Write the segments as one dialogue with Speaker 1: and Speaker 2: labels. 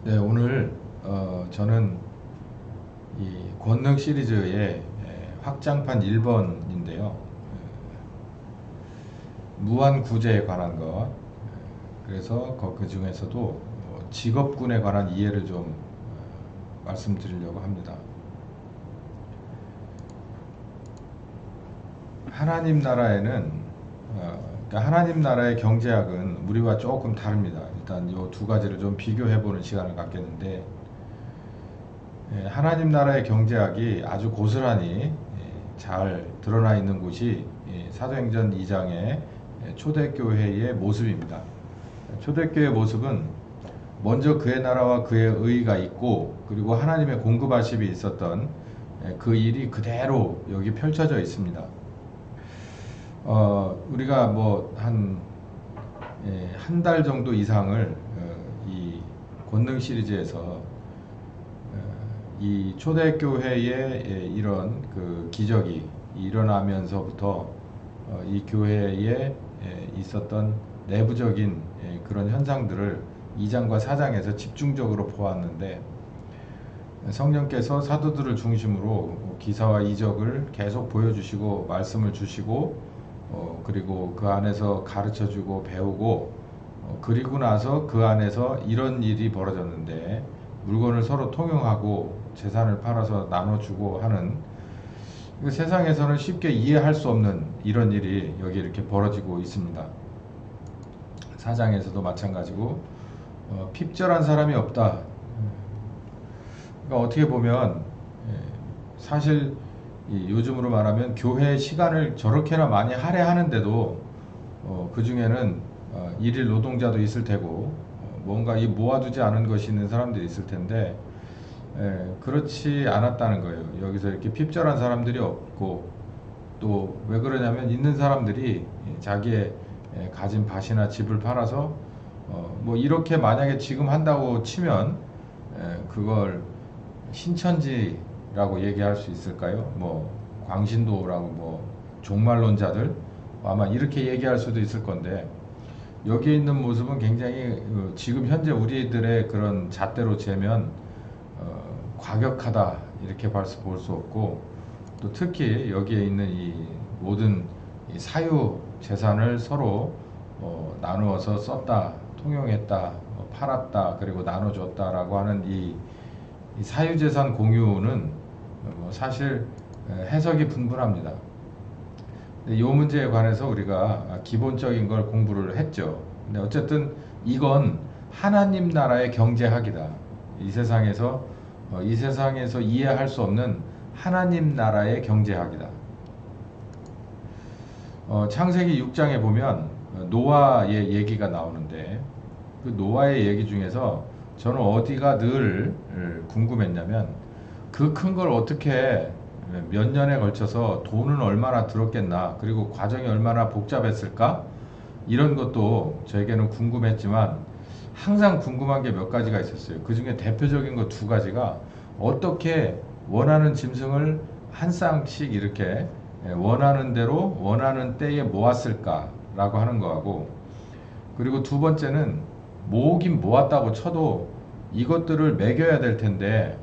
Speaker 1: 네, 오늘 저는 이 권능 시리즈의 확장판 1번인데요. 무한 구제에 관한 것. 그래서 그 중에서도 직업군에 관한 이해를 좀 말씀드리려고 합니다. 하나님 나라에는 그러니까 하나님 나라의 경제학은 우리와 조금 다릅니다. 일단 이 두 가지를 좀 비교해 보는 시간을 갖겠는데, 하나님 나라의 경제학이 아주 고스란히 잘 드러나 있는 곳이 사도행전 2장의 초대교회의 모습입니다. 초대교회의 모습은 먼저 그의 나라와 그의 의가 있고, 그리고 하나님의 공급하심이 있었던 그 일이 그대로 여기 펼쳐져 있습니다. 우리가 뭐 한 달 정도 이상을 이 권능 시리즈에서 이 초대교회의 이런 그 기적이 일어나면서부터 이 교회에 있었던 내부적인 그런 현상들을 2장과 4장에서 집중적으로 보았는데, 성령께서 사도들을 중심으로 기사와 이적을 계속 보여주시고 말씀을 주시고, 그리고 그 안에서 가르쳐주고 배우고, 그리고 나서 그 안에서 이런 일이 벌어졌는데 물건을 서로 통용하고 재산을 팔아서 나눠주고 하는, 세상에서는 쉽게 이해할 수 없는 이런 일이 여기 이렇게 벌어지고 있습니다. 사장에서도 마찬가지고 핍절한 사람이 없다. 그러니까 어떻게 보면 사실 요즘으로 말하면 교회 시간을 저렇게나 많이 할애하는데도 그 중에는 일일 노동자도 있을 테고 뭔가 이 모아두지 않은 것이 있는 사람들이 있을 텐데, 그렇지 않았다는 거예요. 여기서 이렇게 핍절한 사람들이 없고, 또 왜 그러냐면 있는 사람들이 자기의 가진 밭이나 집을 팔아서 뭐 이렇게 만약에 지금 한다고 치면 그걸 신천지라고 얘기할 수 있을까요? 뭐 광신도라고, 뭐 종말론자들 아마 이렇게 얘기할 수도 있을 건데, 여기에 있는 모습은 굉장히 지금 현재 우리들의 그런 잣대로 재면 과격하다 이렇게 볼 수 없고, 또 특히 여기에 있는 이 모든 이 사유 재산을 서로 나누어서 썼다, 통용했다, 팔았다, 그리고 나눠줬다라고 하는 이 사유 재산 공유는 사실 해석이 분분합니다. 이 문제에 관해서 우리가 기본적인 걸 공부를 했죠. 근데 어쨌든 이건 하나님 나라의 경제학이다. 이 세상에서 이해할 수 없는 하나님 나라의 경제학이다. 창세기 6장에 보면 노아의 얘기가 나오는데, 그 노아의 얘기 중에서 저는 어디가 늘 궁금했냐면, 그 큰 걸 어떻게 몇 년에 걸쳐서 돈은 얼마나 들었겠나, 그리고 과정이 얼마나 복잡했을까, 이런 것도 저에게는 궁금했지만 항상 궁금한 게 몇 가지가 있었어요. 그 중에 대표적인 거 두 가지가, 어떻게 원하는 짐승을 한 쌍씩 이렇게 원하는 대로 원하는 때에 모았을까라고 하는 거하고, 그리고 두 번째는 모으긴 모았다고 쳐도 이것들을 먹여야 될 텐데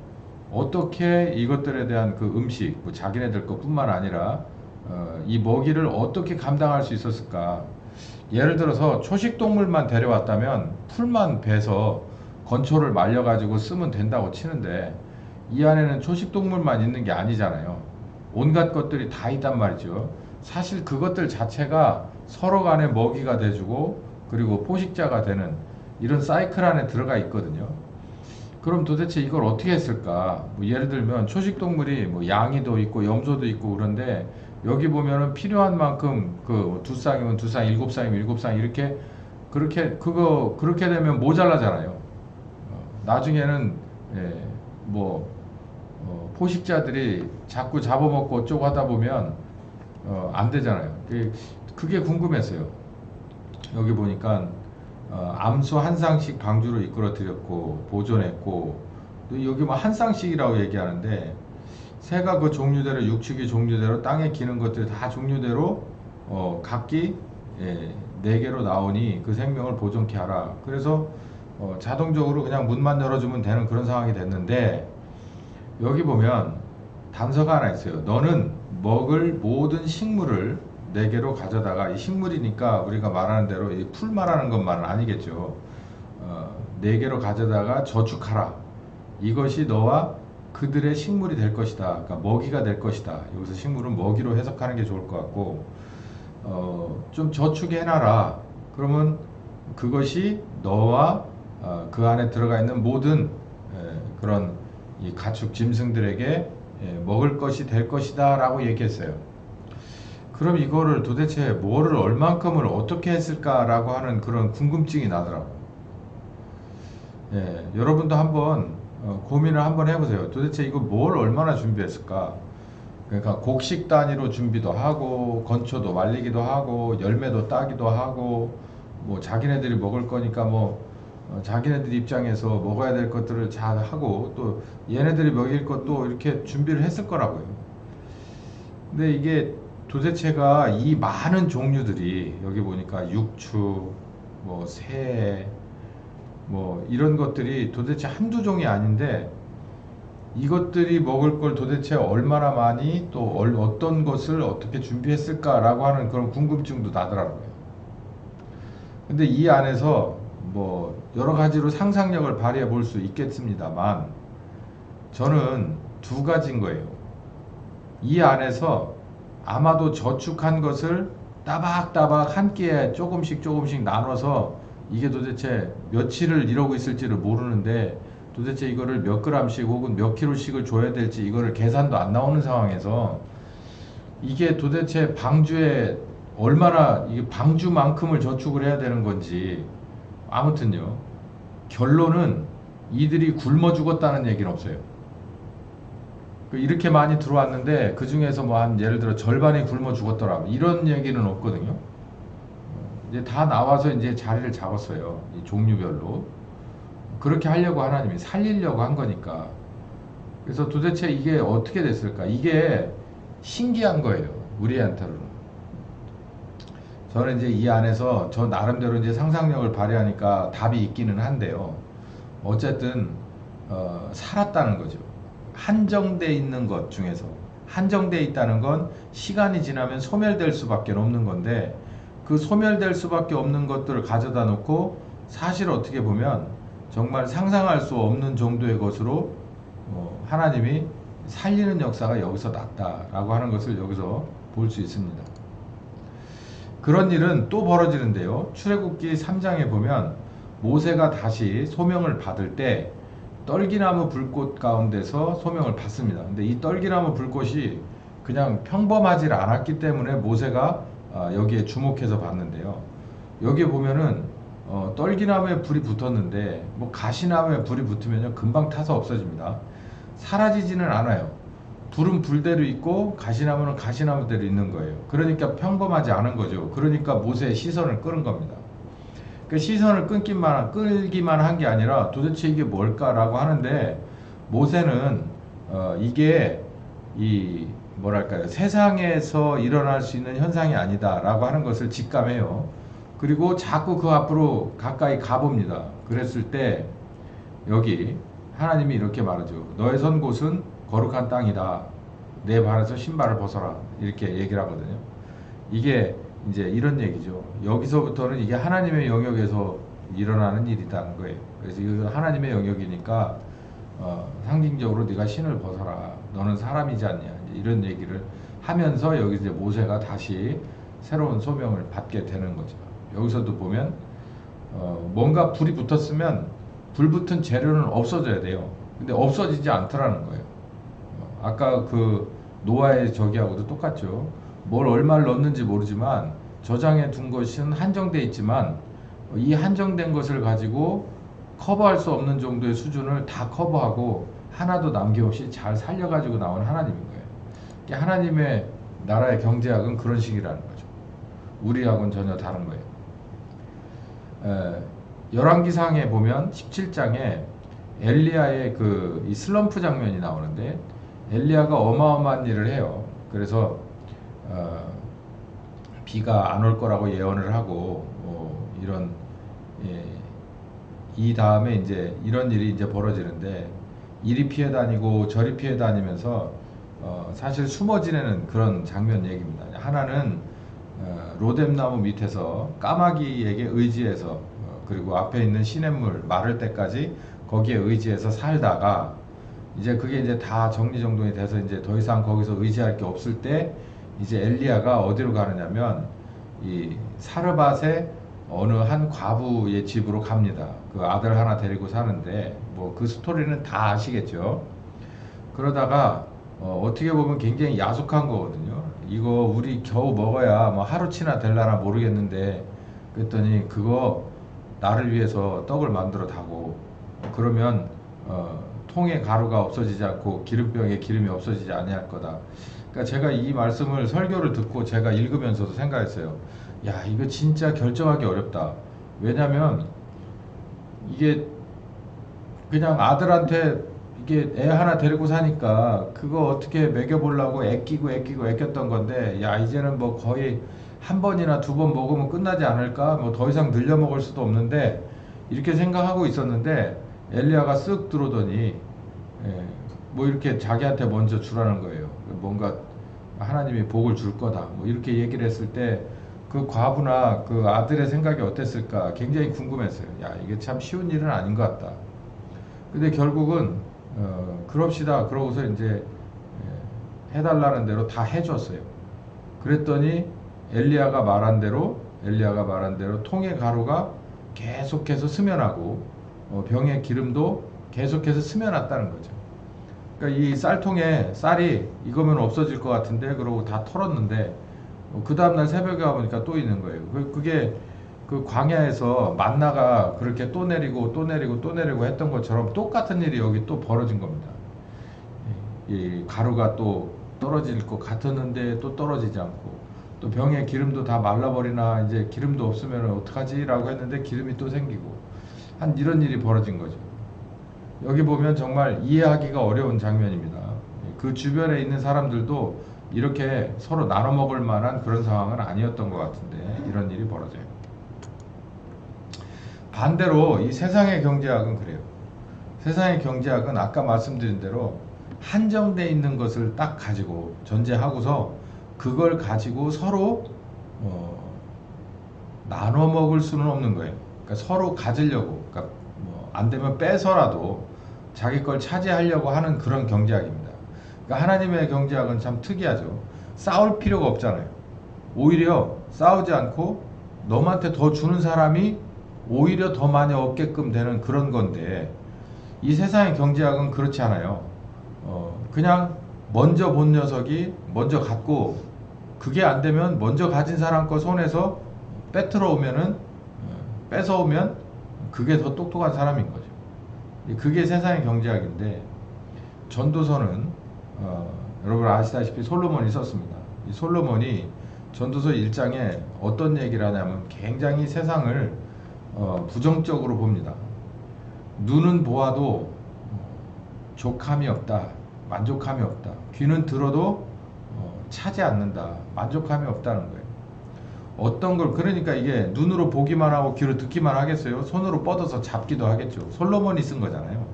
Speaker 1: 어떻게 이것들에 대한 그 음식, 뭐 자기네들 것뿐만 아니라 이 먹이를 어떻게 감당할 수 있었을까. 예를 들어서 초식 동물만 데려왔다면 풀만 베서 건초를 말려가지고 쓰면 된다고 치는데, 이 안에는 초식 동물만 있는 게 아니잖아요. 온갖 것들이 다 있단 말이죠. 사실 그것들 자체가 서로 간에 먹이가 돼주고, 그리고 포식자가 되는 이런 사이클 안에 들어가 있거든요. 그럼 도대체 이걸 어떻게 했을까? 뭐 예를 들면 초식 동물이 뭐 양이도 있고 염소도 있고 그런데, 여기 보면은 필요한 만큼 그 두 쌍이면 두 쌍, 일곱 쌍이면 일곱 쌍, 이렇게 그렇게 되면 모자라잖아요. 나중에는 예, 뭐 포식자들이 자꾸 잡아먹고 어쩌고 하다 보면 안 되잖아요. 그게 궁금했어요. 여기 보니까 암소 한 쌍씩 방주로 이끌어들였고 보존했고, 또 여기 뭐 한 쌍씩이라고 얘기하는데, 새가 그 종류대로, 육축이 종류대로, 땅에 기는 것들이 다 종류대로 각기 네 개로 나오니 그 생명을 보존케 하라. 그래서 자동적으로 그냥 문만 열어주면 되는 그런 상황이 됐는데, 여기 보면 단서가 하나 있어요. 너는 먹을 모든 식물을 내게로 가져다가, 이 식물이니까 우리가 말하는 대로 이 풀 말하는 것만은 아니겠죠. 내게로 가져다가 저축하라. 이것이 너와 그들의 식물이 될 것이다. 그러니까 먹이가 될 것이다. 여기서 식물은 먹이로 해석하는 게 좋을 것 같고, 좀 저축해놔라. 그러면 그것이 너와 그 안에 들어가 있는 모든 그런 이 가축 짐승들에게 먹을 것이 될 것이다 라고 얘기했어요. 그럼 이거를 도대체 뭐를 얼만큼을 어떻게 했을까라고 하는 그런 궁금증이 나더라고요. 여러분도 한번 고민을 한번 해보세요. 도대체 이거 뭘 얼마나 준비했을까? 그러니까 곡식 단위로 준비도 하고, 건초도 말리기도 하고, 열매도 따기도 하고, 뭐 자기네들이 먹을 거니까 뭐 자기네들 입장에서 먹어야 될 것들을 잘 하고, 또 얘네들이 먹일 것도 이렇게 준비를 했을 거라고요. 근데 이게 도대체가 이 많은 종류들이, 여기 보니까 육축, 뭐 새, 뭐 이런 것들이 도대체 한두 종이 아닌데, 이것들이 먹을 걸 도대체 얼마나 많이, 또 어떤 것을 어떻게 준비했을까라고 하는 그런 궁금증도 나더라고요. 근데 이 안에서 뭐 여러 가지로 상상력을 발휘해 볼 수 있겠습니다만, 저는 두 가지인 거예요. 이 안에서 아마도 저축한 것을 따박따박 한 끼에 조금씩 조금씩 나눠서, 이게 도대체 며칠을 이러고 있을지를 모르는데 도대체 이거를 몇 그램씩 혹은 몇 킬로씩을 줘야 될지 이거를 계산도 안 나오는 상황에서, 이게 도대체 방주에 얼마나, 이게 방주만큼을 저축을 해야 되는 건지. 아무튼요, 결론은 이들이 굶어 죽었다는 얘기는 없어요. 이렇게 많이 들어왔는데 그 중에서 뭐 한 예를 들어 절반이 굶어 죽었더라 이런 얘기는 없거든요. 이제 다 나와서 이제 자리를 잡았어요. 이 종류별로. 그렇게 하려고 하나님이 살리려고 한 거니까. 그래서 도대체 이게 어떻게 됐을까? 이게 신기한 거예요. 우리한테는. 저는 이제 이 안에서 저 나름대로 이제 상상력을 발휘하니까 답이 있기는 한데요. 어쨌든 살았다는 거죠. 한정돼 있는 것 중에서 한정돼 있다는 건 시간이 지나면 소멸될 수밖에 없는 건데, 그 소멸될 수밖에 없는 것들을 가져다 놓고 사실 어떻게 보면 정말 상상할 수 없는 정도의 것으로 하나님이 살리는 역사가 여기서 났다라고 하는 것을 여기서 볼 수 있습니다. 그런 일은 또 벌어지는데요. 출애굽기 3장에 보면 모세가 다시 소명을 받을 때 떨기나무 불꽃 가운데서 소명을 받습니다. 근데 이 떨기나무 불꽃이 그냥 평범하지 않았기 때문에 모세가 여기에 주목해서 봤는데요. 여기에 보면은 떨기나무에 불이 붙었는데, 뭐 가시나무에 불이 붙으면요 금방 타서 없어집니다. 사라지지는 않아요. 불은 불대로 있고 가시나무는 가시나무대로 있는 거예요. 그러니까 평범하지 않은 거죠. 그러니까 모세의 시선을 끄는 겁니다. 그 시선을 끌기만 한 게 아니라 도대체 이게 뭘까라고 하는데, 모세는 이게 이 뭐랄까요, 세상에서 일어날 수 있는 현상이 아니다라고 하는 것을 직감해요. 그리고 자꾸 그 앞으로 가까이 가봅니다. 그랬을 때 여기 하나님이 이렇게 말하죠. 너의 선 곳은 거룩한 땅이다. 내 발에서 신발을 벗어라. 이렇게 얘기를 하거든요. 이게 이제 이런 얘기죠. 여기서부터는 이게 하나님의 영역에서 일어나는 일이라는 거예요. 그래서 이거 하나님의 영역이니까 상징적으로 네가 신을 벗어라. 너는 사람이지 않냐. 이제 이런 얘기를 하면서 여기 이제 모세가 다시 새로운 소명을 받게 되는 거죠. 여기서도 보면 뭔가 불이 붙었으면 불 붙은 재료는 없어져야 돼요. 근데 없어지지 않더라는 거예요. 아까 그 노아의 저기하고도 똑같죠. 뭘 얼마를 넣었는지 모르지만 저장해 둔 것은 한정돼 있지만, 이 한정된 것을 가지고 커버할 수 없는 정도의 수준을 다 커버하고 하나도 남김없이 잘 살려가지고 나온 하나님인 거예요. 이게 하나님의 나라의 경제학은 그런 식이라는 거죠. 우리하고는 전혀 다른 거예요. 열왕기상에 보면 17장에 엘리야의 이 슬럼프 장면이 나오는데, 엘리야가 어마어마한 일을 해요. 그래서 비가 안 올 거라고 예언을 하고 이런 이 다음에 이제 이런 일이 이제 벌어지는데 이리 피해 다니고 저리 피해 다니면서 사실 숨어 지내는 그런 장면 얘기입니다. 하나는 로뎀나무 밑에서 까마귀에게 의지해서 그리고 앞에 있는 시냇물 마를 때까지 거기에 의지해서 살다가 이제 그게 이제 다 정리정돈이 돼서 이제 더 이상 거기서 의지할 게 없을 때 이제 엘리야가 어디로 가느냐면 이 사르밧의 어느 한 과부의 집으로 갑니다. 그 아들 하나 데리고 사는데 뭐 그 스토리는 다 아시겠죠. 그러다가 어떻게 보면 굉장히 야속한 거거든요. 이거 우리 겨우 먹어야 뭐 하루치나 될라나 모르겠는데 그랬더니 그거 나를 위해서 떡을 만들어 다고 그러면 통에 가루가 없어지지 않고 기름병에 기름이 없어지지 아니할 거다. 그러니까 제가 이 말씀을 설교를 듣고 제가 읽으면서도 생각했어요. 야, 이거 진짜 결정하기 어렵다. 왜냐면 이게 그냥 아들한테 이게 애 하나 데리고 사니까 그거 어떻게 먹여보려고 애끼고 애꼈던 건데 야 이제는 뭐 거의 한 번이나 두 번 먹으면 끝나지 않을까 뭐 더 이상 늘려 먹을 수도 없는데 이렇게 생각하고 있었는데 엘리야가 쓱 들어오더니 뭐 이렇게 자기한테 먼저 주라는 거예요. 뭔가 하나님이 복을 줄 거다 뭐 이렇게 얘기를 했을 때 그 과부나 그 아들의 생각이 어땠을까 굉장히 궁금했어요. 야 이게 참 쉬운 일은 아닌 것 같다. 근데 결국은 그럽시다 그러고서 이제 해달라는 대로 다 해줬어요. 그랬더니 엘리야가 말한 대로 통의 가루가 계속해서 스며나고 병의 기름도 계속해서 스며났다는 거죠. 그러니까 이 쌀통에 쌀이 이거면 없어질 것 같은데 그러고 다 털었는데 그 다음날 새벽에 가보니까 또 있는 거예요. 그게 그 광야에서 만나가 그렇게 또 내리고 또 내리고 또 내리고 했던 것처럼 똑같은 일이 여기 또 벌어진 겁니다. 이 가루가 또 떨어질 것 같았는데 또 떨어지지 않고 또 병에 기름도 다 말라버리나 이제 기름도 없으면 어떡하지? 라고 했는데 기름이 또 생기고 한 이런 일이 벌어진 거죠. 여기 보면 정말 이해하기가 어려운 장면입니다. 그 주변에 있는 사람들도 이렇게 서로 나눠 먹을 만한 그런 상황은 아니었던 것 같은데 이런 일이 벌어져요. 반대로 이 세상의 경제학은 그래요. 세상의 경제학은 아까 말씀드린 대로 한정돼 있는 것을 딱 가지고 전제하고서 그걸 가지고 서로 나눠 먹을 수는 없는 거예요. 그러니까 서로 가지려고, 그러니까 안 되면 빼서라도 자기 걸 차지하려고 하는 그런 경제학입니다. 그러니까 하나님의 경제학은 참 특이하죠. 싸울 필요가 없잖아요. 오히려 싸우지 않고 너한테 더 주는 사람이 오히려 더 많이 얻게끔 되는 그런 건데 이 세상의 경제학은 그렇지 않아요. 그냥 먼저 본 녀석이 먼저 갖고 그게 안 되면 먼저 가진 사람 거 손에서 빼들어 오면은 뺏어 오면 그게 더 똑똑한 사람인 거죠. 그게 세상의 경제학인데 전도서는 여러분 아시다시피 솔로몬이 썼습니다. 이 솔로몬이 전도서 1장에 어떤 얘기를 하냐면 굉장히 세상을 부정적으로 봅니다. 눈은 보아도 족함이 없다. 만족함이 없다. 귀는 들어도 차지 않는다. 만족함이 없다는 거예요. 어떤 걸 그러니까 이게 눈으로 보기만 하고 귀로 듣기만 하겠어요? 손으로 뻗어서 잡기도 하겠죠. 솔로몬이 쓴 거잖아요.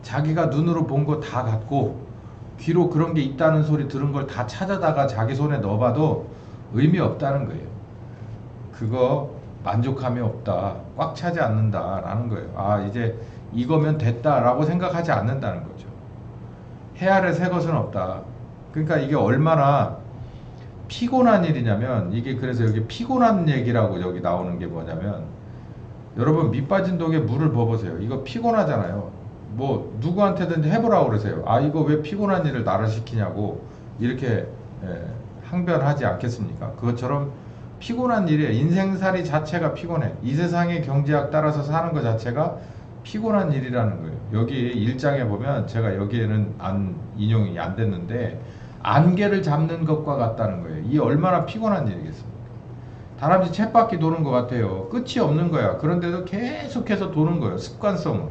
Speaker 1: 자기가 눈으로 본 거 다 갖고 귀로 그런 게 있다는 소리 들은 걸 다 찾아다가 자기 손에 넣어봐도 의미 없다는 거예요. 그거 만족함이 없다. 꽉 차지 않는다라는 거예요. 아 이제 이거면 됐다라고 생각하지 않는다는 거죠. 해 아래 새 것은 없다. 그러니까 이게 얼마나 피곤한 일이냐면 이게 그래서 여기 피곤한 얘기라고 여기 나오는 게 뭐냐면 여러분 밑 빠진 독에 물을 부어보세요. 이거 피곤하잖아요. 뭐 누구한테든지 해보라고 그러세요. 아 이거 왜 피곤한 일을 나를 시키냐고 이렇게 항변하지 않겠습니까? 그것처럼 피곤한 일이에요. 인생살이 자체가 피곤해. 이 세상의 경제학 따라서 사는 것 자체가 피곤한 일이라는 거예요. 여기 1장에 보면 제가 여기에는 인용이 안 됐는데 안개를 잡는 것과 같다는 거예요. 이 얼마나 피곤한 일이겠습니까? 다람쥐 쳇바퀴 도는 것 같아요. 끝이 없는 거야. 그런데도 계속해서 도는 거예요. 습관성으로.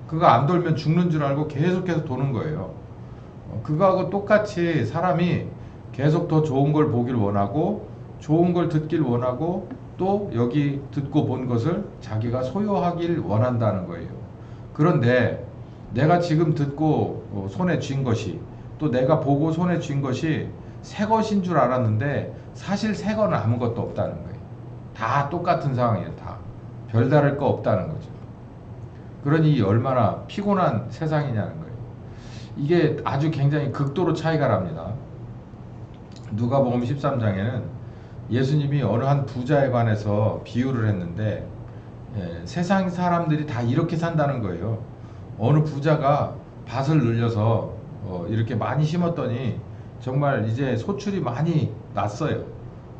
Speaker 1: 그거 안 돌면 죽는 줄 알고 계속해서 도는 거예요. 그거하고 똑같이 사람이 계속 더 좋은 걸 보길 원하고 좋은 걸 듣길 원하고 또 여기 듣고 본 것을 자기가 소유하길 원한다는 거예요. 그런데 내가 지금 듣고 손에 쥔 것이, 또 내가 보고 손에 쥔 것이 새 것인 줄 알았는데 사실 새 거는 아무것도 없다는 거예요. 다 똑같은 상황이에요. 다 별다를 거 없다는 거죠. 그러니 얼마나 피곤한 세상이냐는 거예요. 이게 아주 굉장히 극도로 차이가 납니다. 누가복음 13장에는 예수님이 어느 한 부자에 관해서 비유를 했는데, 세상 사람들이 다 이렇게 산다는 거예요. 어느 부자가 밭을 늘려서 이렇게 많이 심었더니 정말 이제 소출이 많이 났어요.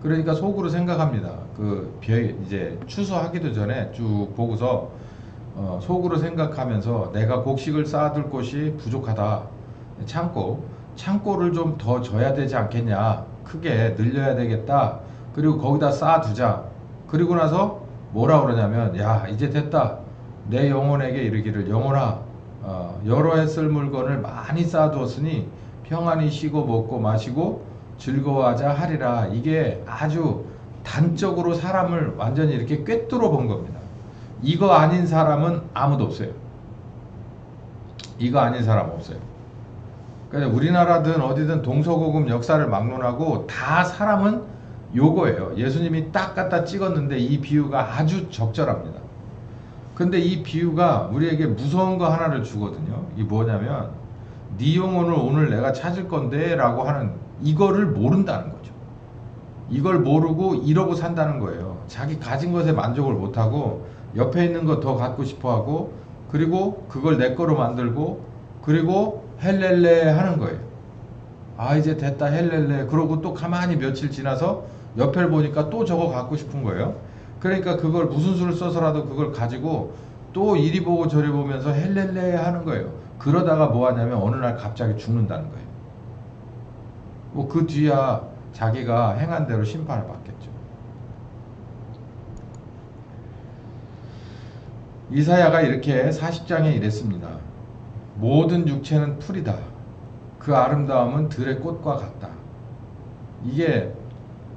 Speaker 1: 그러니까 속으로 생각합니다. 이제 추수하기도 전에 쭉 보고서 속으로 생각하면서 내가 곡식을 쌓아둘 곳이 부족하다. 창고를 좀 더 져야 되지 않겠냐. 크게 늘려야 되겠다. 그리고 거기다 쌓아두자. 그리고 나서 뭐라 그러냐면, 야, 이제 됐다. 내 영혼에게 이르기를, 영혼아, 여러 해 쓸 물건을 많이 쌓아두었으니 평안히 쉬고 먹고 마시고 즐거워하자 하리라. 이게 아주 단적으로 사람을 완전히 이렇게 꿰뚫어 본 겁니다. 이거 아닌 사람은 아무도 없어요. 이거 아닌 사람 없어요. 그러니까 우리나라든 어디든 동서고금 역사를 막론하고 다 사람은 요거예요. 예수님이 딱 갖다 찍었는데 이 비유가 아주 적절합니다. 근데 이 비유가 우리에게 무서운 거 하나를 주거든요. 이게 뭐냐면, 네 영혼을 오늘 내가 찾을 건데 라고 하는 이거를 모른다는 거죠. 이걸 모르고 이러고 산다는 거예요. 자기 가진 것에 만족을 못하고 옆에 있는 거 더 갖고 싶어 하고, 그리고 그걸 내 거로 만들고, 그리고 헬렐레 하는 거예요. 아, 이제 됐다 헬렐레. 그러고 또 가만히 며칠 지나서 옆에를 보니까 또 저거 갖고 싶은 거예요. 그러니까 그걸 무슨 수를 써서라도 그걸 가지고 또 이리 보고 저리 보면서 헬렐레 하는 거예요. 그러다가 뭐 하냐면 어느 날 갑자기 죽는다는 거예요. 뭐 그 뒤야 자기가 행한 대로 심판을 받겠죠. 이사야가 이렇게 40장에 이랬습니다. 모든 육체는 풀이다. 그 아름다움은 들의 꽃과 같다. 이게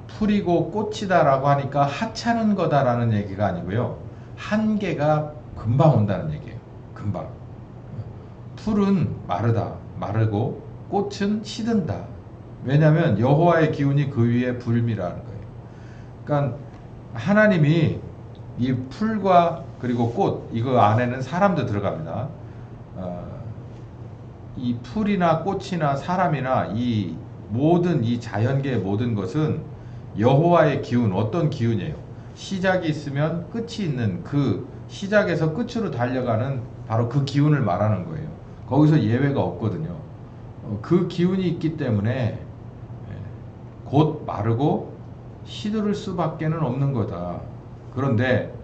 Speaker 1: 풀이고 꽃이다라고 하니까 하찮은 거다라는 얘기가 아니고요. 한계가 금방 온다는 얘기예요. 금방. 풀은 마르다. 마르고 꽃은 시든다. 왜냐하면 여호와의 기운이 그 위에 불미라는 거예요. 그러니까 하나님이 이 풀과 그리고 꽃, 이거 안에는 사람도 들어갑니다. 이 풀이나 꽃이나 사람이나 이 모든 이 자연계의 모든 것은 여호와의 기운, 어떤 기운이에요? 시작이 있으면 끝이 있는, 그 시작에서 끝으로 달려가는 바로 그 기운을 말하는 거예요. 거기서 예외가 없거든요. 그 기운이 있기 때문에 곧 마르고 시들을 수밖에는 없는 거다. 그런데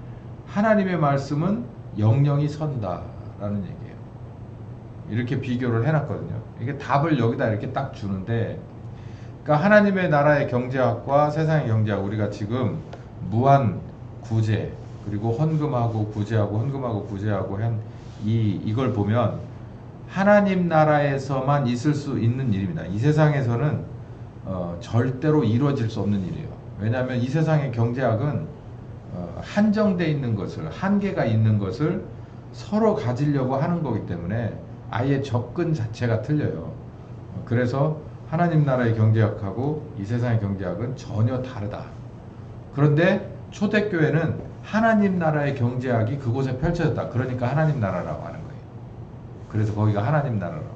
Speaker 1: 하나님의 말씀은 영영이 선다라는 얘기예요. 이렇게 비교를 해놨거든요. 이게 답을 여기다 이렇게 딱 주는데, 그러니까 하나님의 나라의 경제학과 세상의 경제학, 우리가 지금 무한 구제, 그리고 헌금하고 구제하고 헌금하고 구제하고 한 이걸 보면 하나님 나라에서만 있을 수 있는 일입니다. 이 세상에서는 절대로 이루어질 수 없는 일이에요. 왜냐하면 이 세상의 경제학은 한정되어 있는 것을, 한계가 있는 것을 서로 가지려고 하는 거기 때문에 아예 접근 자체가 틀려요. 그래서 하나님 나라의 경제학하고 이 세상의 경제학은 전혀 다르다. 그런데 초대교회는 하나님 나라의 경제학이 그곳에 펼쳐졌다. 그러니까 하나님 나라라고 하는 거예요. 그래서 거기가 하나님 나라라고.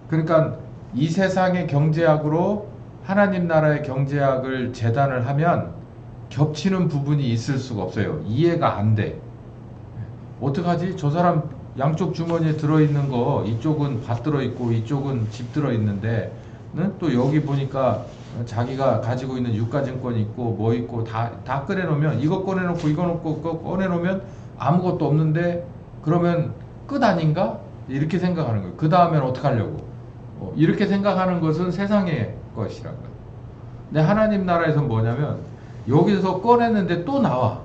Speaker 1: 그러니까 이 세상의 경제학으로 하나님 나라의 경제학을 재단을 하면 겹치는 부분이 있을 수가 없어요. 이해가 안 돼. 어떡하지? 저 사람 양쪽 주머니에 들어있는 거, 이쪽은 밭 들어있고 이쪽은 집 들어있는데, 또 여기 보니까 자기가 가지고 있는 유가증권 있고 뭐 있고 다 꺼내놓으면, 이거 꺼내놓고 이거 놓고 그거 꺼내놓으면 아무것도 없는데, 그러면 끝 아닌가? 이렇게 생각하는 거예요. 그 다음엔 어떡하려고? 이렇게 생각하는 것은 세상의 것이란 거예요. 근데 하나님 나라에서는 뭐냐면, 여기서 꺼냈는데 또 나와.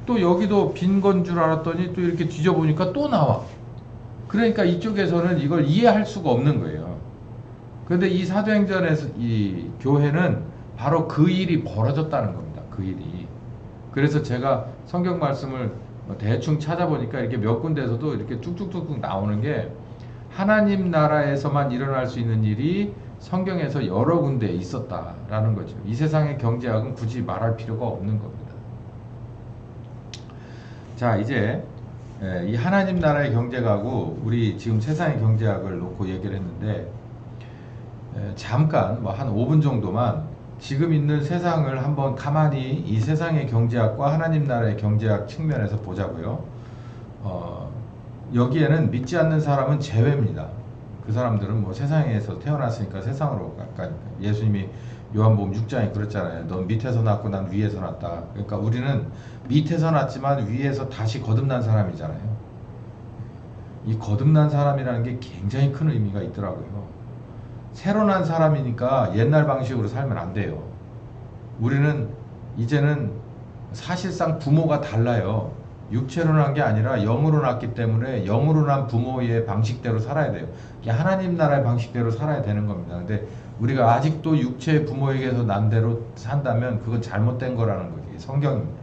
Speaker 1: 또 여기도 빈 건 줄 알았더니 또 이렇게 뒤져보니까 또 나와. 그러니까 이쪽에서는 이걸 이해할 수가 없는 거예요. 그런데 이 사도행전에서 이 교회는 바로 그 일이 벌어졌다는 겁니다. 그 일이. 그래서 제가 성경 말씀을 대충 찾아보니까 이렇게 몇 군데에서도 이렇게 뚝뚝뚝뚝 나오는 게 하나님 나라에서만 일어날 수 있는 일이 성경에서 여러 군데에 있었다라는 거죠. 이 세상의 경제학은 굳이 말할 필요가 없는 겁니다. 자, 이제 이 하나님 나라의 경제학하고 우리 지금 세상의 경제학을 놓고 얘기를 했는데, 잠깐 뭐 한 5분 정도만 지금 있는 세상을 한번 가만히 이 세상의 경제학과 하나님 나라의 경제학 측면에서 보자고요. 여기에는 믿지 않는 사람은 제외입니다. 그 사람들은 뭐 세상에서 태어났으니까 세상으로 가니까. 예수님이 요한복음 6장에 그랬잖아요. 넌 밑에서 났고 난 위에서 났다. 그러니까 우리는 밑에서 났지만 위에서 다시 거듭난 사람이잖아요. 이 거듭난 사람이라는 게 굉장히 큰 의미가 있더라고요. 새로 난 사람이니까 옛날 방식으로 살면 안 돼요. 우리는 이제는 사실상 부모가 달라요. 육체로 난 게 아니라 영으로 났기 때문에 영으로 난 부모의 방식대로 살아야 돼요. 하나님 나라의 방식대로 살아야 되는 겁니다. 근데 우리가 아직도 육체의 부모에게서 난 대로 산다면 그건 잘못된 거라는 거지. 성경입니다.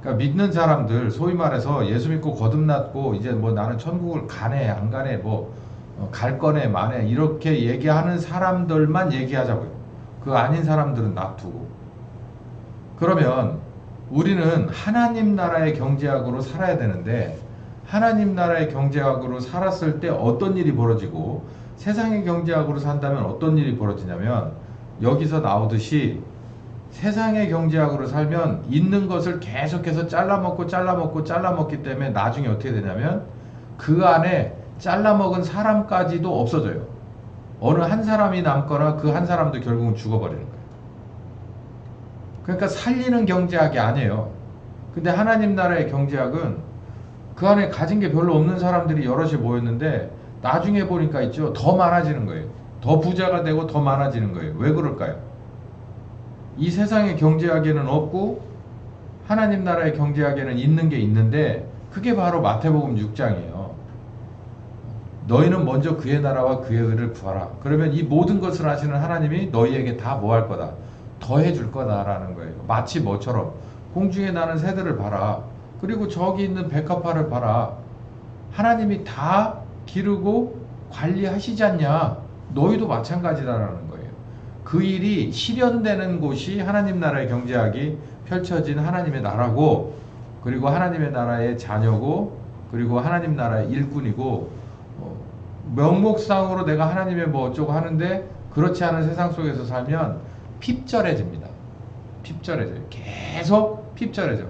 Speaker 1: 그러니까 믿는 사람들, 소위 말해서 예수 믿고 거듭났고 이제 뭐 나는 천국을 가네 안 가네 뭐 갈 거네 마네 이렇게 얘기하는 사람들만 얘기하자고요. 그 아닌 사람들은 놔두고. 그러면 우리는 하나님 나라의 경제학으로 살아야 되는데, 하나님 나라의 경제학으로 살았을 때 어떤 일이 벌어지고 세상의 경제학으로 산다면 어떤 일이 벌어지냐면, 여기서 나오듯이 세상의 경제학으로 살면 있는 것을 계속해서 잘라먹기 때문에 나중에 어떻게 되냐면 그 안에 잘라먹은 사람까지도 없어져요. 어느 한 사람이 남거나 그 한 사람도 결국은 죽어버리는 거예요. 그러니까 살리는 경제학이 아니에요. 근데 하나님 나라의 경제학은 그 안에 가진 게 별로 없는 사람들이 여럿이 모였는데 나중에 보니까 있죠. 더 많아지는 거예요. 더 부자가 되고 더 많아지는 거예요. 왜 그럴까요? 이 세상의 경제학에는 없고 하나님 나라의 경제학에는 있는 게 있는데, 그게 바로 마태복음 6장이에요. 너희는 먼저 그의 나라와 그의 의를 구하라. 그러면 이 모든 것을 하시는 하나님이 너희에게 다 뭐 할 거다? 더해 줄 거다라는 거예요. 마치 뭐처럼 공중에 나는 새들을 봐라. 그리고 저기 있는 백합화를 봐라. 하나님이 다 기르고 관리하시지 않냐? 너희도 마찬가지다라는 거예요. 그 일이 실현되는 곳이 하나님 나라의 경제학이 펼쳐진 하나님의 나라고, 그리고 하나님의 나라의 자녀고, 그리고 하나님 나라의 일꾼이고, 명목상으로 내가 하나님의 뭐 어쩌고 하는데 그렇지 않은 세상 속에서 살면 핍절해집니다. 핍절해져요. 계속 핍절해져.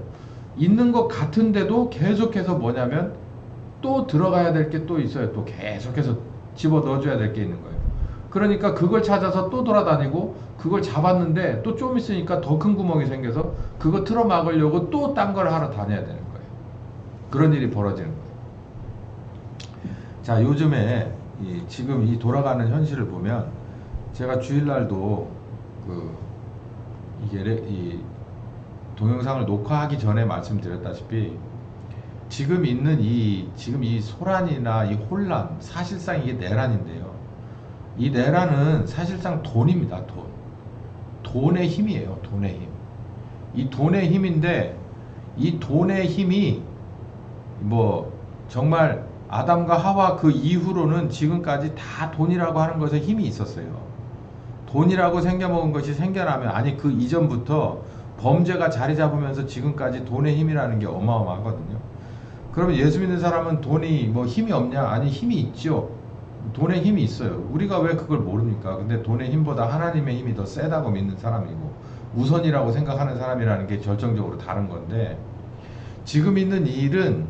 Speaker 1: 있는 것 같은데도 계속해서 뭐냐면 또 들어가야 될 게 또 있어요. 또 계속해서 집어 넣어줘야 될 게 있는 거예요. 그러니까 그걸 찾아서 또 돌아다니고, 그걸 잡았는데 또 좀 있으니까 더 큰 구멍이 생겨서 그거 틀어 막으려고 또 딴 걸 하러 다녀야 되는 거예요. 그런 일이 벌어지는 거예요. 자, 요즘에 지금 이 돌아가는 현실을 보면, 제가 주일날도 이 동영상을 녹화하기 전에 말씀드렸다시피 지금 있는 지금 이 소란이나 이 혼란, 사실상 이게 내란인데요. 이 내란은 사실상 돈입니다. 돈의 힘이에요. 돈의 힘. 이 돈의 힘인데, 이 돈의 힘이 뭐 정말 아담과 하와 그 이후로는 지금까지 다 돈이라고 하는 것에 힘이 있었어요. 돈이라고 생겨먹은 것이 생겨나면, 아니 그 이전부터 범죄가 자리 잡으면서 지금까지 돈의 힘이라는 게 어마어마하거든요. 그러면 예수 믿는 사람은 돈이 뭐 힘이 없냐? 아니 힘이 있죠. 돈의 힘이 있어요. 우리가 왜 그걸 모릅니까? 근데 돈의 힘보다 하나님의 힘이 더 세다고 믿는 사람이고 우선이라고 생각하는 사람이라는 게 결정적으로 다른 건데, 지금 있는 이 일은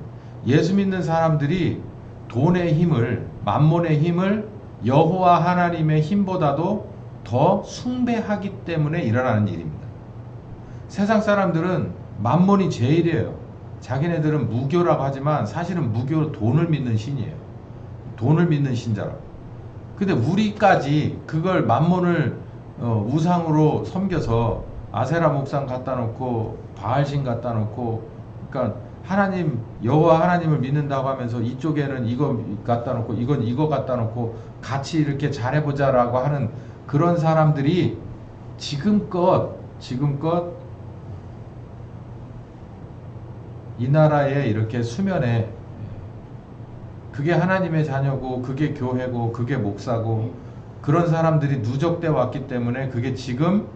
Speaker 1: 예수 믿는 사람들이 돈의 힘을, 만몬의 힘을 여호와 하나님의 힘보다도 더 숭배하기 때문에 일어나는 일입니다. 세상 사람들은 만몬이 제일이에요. 자기네들은 무교라고 하지만 사실은 무교, 돈을 믿는 신이에요. 돈을 믿는 신자라고. 근데 우리까지 그걸 만몬을 우상으로 섬겨서 아세라 목상 갖다 놓고 바알신 갖다 놓고, 그러니까 하나님, 여호와 하나님을 믿는다고 하면서 이쪽에는 이거 갖다 놓고 이건 이거 갖다 놓고 같이 이렇게 잘해보자라고 하는 그런 사람들이 지금껏 이 나라에 이렇게 수면에 그게 하나님의 자녀고 그게 교회고 그게 목사고 그런 사람들이 누적돼 왔기 때문에 그게 지금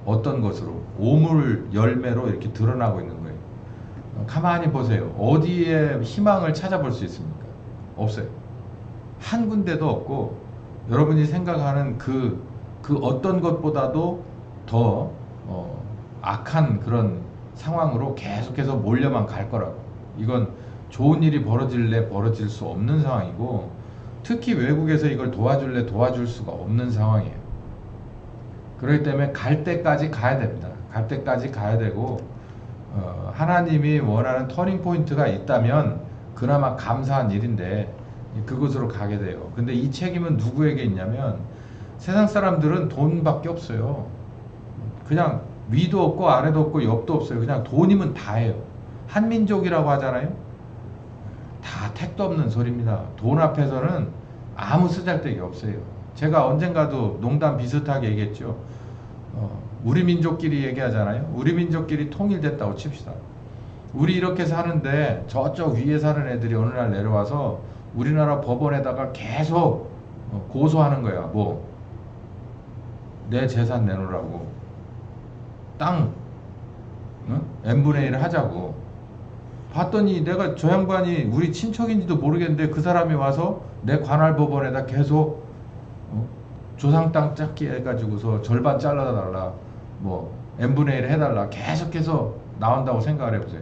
Speaker 1: 어떤 것으로 오물 열매로 이렇게 드러나고 있는 거예요. 가만히 보세요. 어디에 희망을 찾아볼 수 있습니까? 없어요. 한 군데도 없고 여러분이 생각하는 그 어떤 것보다도 더 악한 그런 상황으로 계속해서 몰려만 갈 거라고. 이건 좋은 일이 벌어질래 벌어질 수 없는 상황이고 특히 외국에서 이걸 도와줄래 도와줄 수가 없는 상황이에요. 그렇기 때문에 갈 때까지 가야 됩니다. 갈 때까지 가야 되고 하나님이 원하는 터닝 포인트가 있다면 그나마 감사한 일인데 그곳으로 가게 돼요. 근데 이 책임은 누구에게 있냐면 세상 사람들은 돈밖에 없어요. 그냥 위도 없고 아래도 없고 옆도 없어요. 그냥 돈이면 다예요. 한민족이라고 하잖아요. 다 택도 없는 소리입니다. 돈 앞에서는 아무 쓰잘데기 없어요. 제가 언젠가도 농담 비슷하게 얘기했죠. 우리 민족끼리 얘기하잖아요. 우리 민족끼리 통일됐다고 칩시다. 우리 이렇게 사는데 저쪽 위에 사는 애들이 어느 날 내려와서 우리나라 법원에다가 계속 고소하는 거야. 뭐 내 재산 내놓으라고, 땅 n분의 1 하자고. 봤더니 내가 저 양반이 우리 친척인지도 모르겠는데 그 사람이 와서 내 관할 법원에다 계속 조상 땅 짝기 해가지고서 절반 잘라달라, 뭐 n분의 1 해달라 계속해서 나온다고 생각을 해보세요.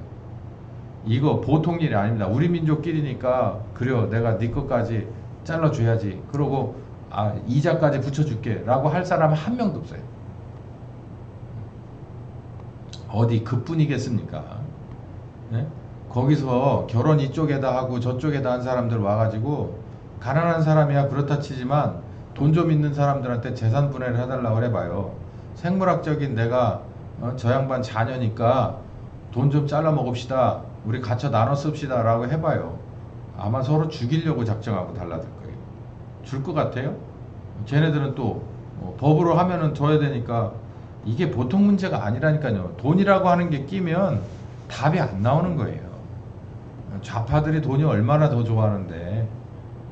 Speaker 1: 이거 보통 일이 아닙니다. 우리 민족끼리니까 그래요, 내가 네 것까지 잘라줘야지, 그러고 이자까지 붙여줄게 라고 할 사람 한 명도 없어요. 어디 그뿐이겠습니까? 네? 거기서 결혼 이쪽에다 하고 저쪽에다 한 사람들 와가지고 가난한 사람이야 그렇다 치지만 돈 좀 있는 사람들한테 재산 분해를 해달라고 해봐요. 생물학적인 내가 저 양반 자녀니까 돈 좀 잘라 먹읍시다, 우리 갖춰 나눠 씁시다 라고 해봐요. 아마 서로 죽이려고 작정하고 달라들 거예요. 줄 것 같아요? 쟤네들은 또 법으로 하면은 줘야 되니까. 이게 보통 문제가 아니라니까요. 돈이라고 하는 게 끼면 답이 안 나오는 거예요. 좌파들이 돈이 얼마나 더 좋아하는데,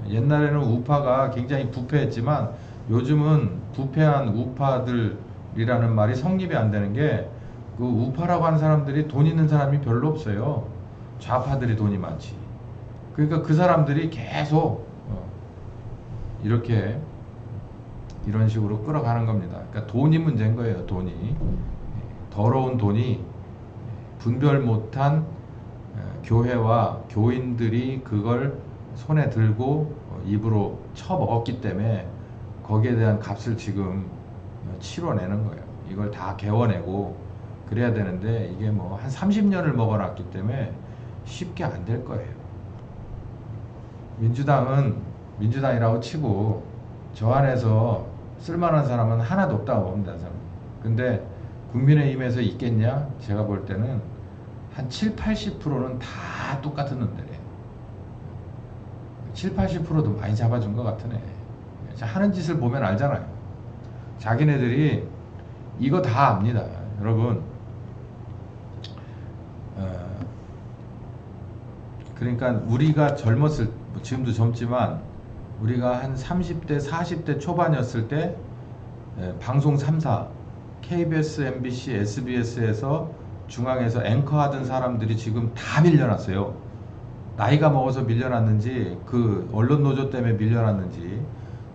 Speaker 1: 옛날에는 우파가 굉장히 부패했지만 요즘은 부패한 우파들이라는 말이 성립이 안 되는 게, 그 우파라고 하는 사람들이 돈 있는 사람이 별로 없어요. 좌파들이 돈이 많지. 그러니까 그 사람들이 계속 이렇게 이런 식으로 끌어가는 겁니다. 그러니까 돈이 문제인 거예요. 돈이, 더러운 돈이 분별 못한 교회와 교인들이 그걸 손에 들고 입으로 쳐먹었기 때문에 거기에 대한 값을 지금 치러내는 거예요. 이걸 다 개워내고 그래야 되는데 이게 뭐 한 30년을 먹어놨기 때문에 쉽게 안 될 거예요. 민주당은 민주당이라고 치고 저 안에서 쓸만한 사람은 하나도 없다고 봅니다. 저는. 근데 국민의힘에서 있겠냐? 제가 볼 때는 한 7, 80%는 다 똑같은 놈들이에요. 7, 80%도 많이 잡아준 것 같으네. 하는 짓을 보면 알잖아요. 자기네들이 이거 다 압니다. 여러분, 그러니까 우리가 젊었을, 지금도 젊지만 우리가 한 30대 40대 초반이었을 때 방송 3사 KBS, MBC, SBS에서 중앙에서 앵커 하던 사람들이 지금 다 밀려났어요. 나이가 먹어서 밀려났는지 그 언론 노조 때문에 밀려났는지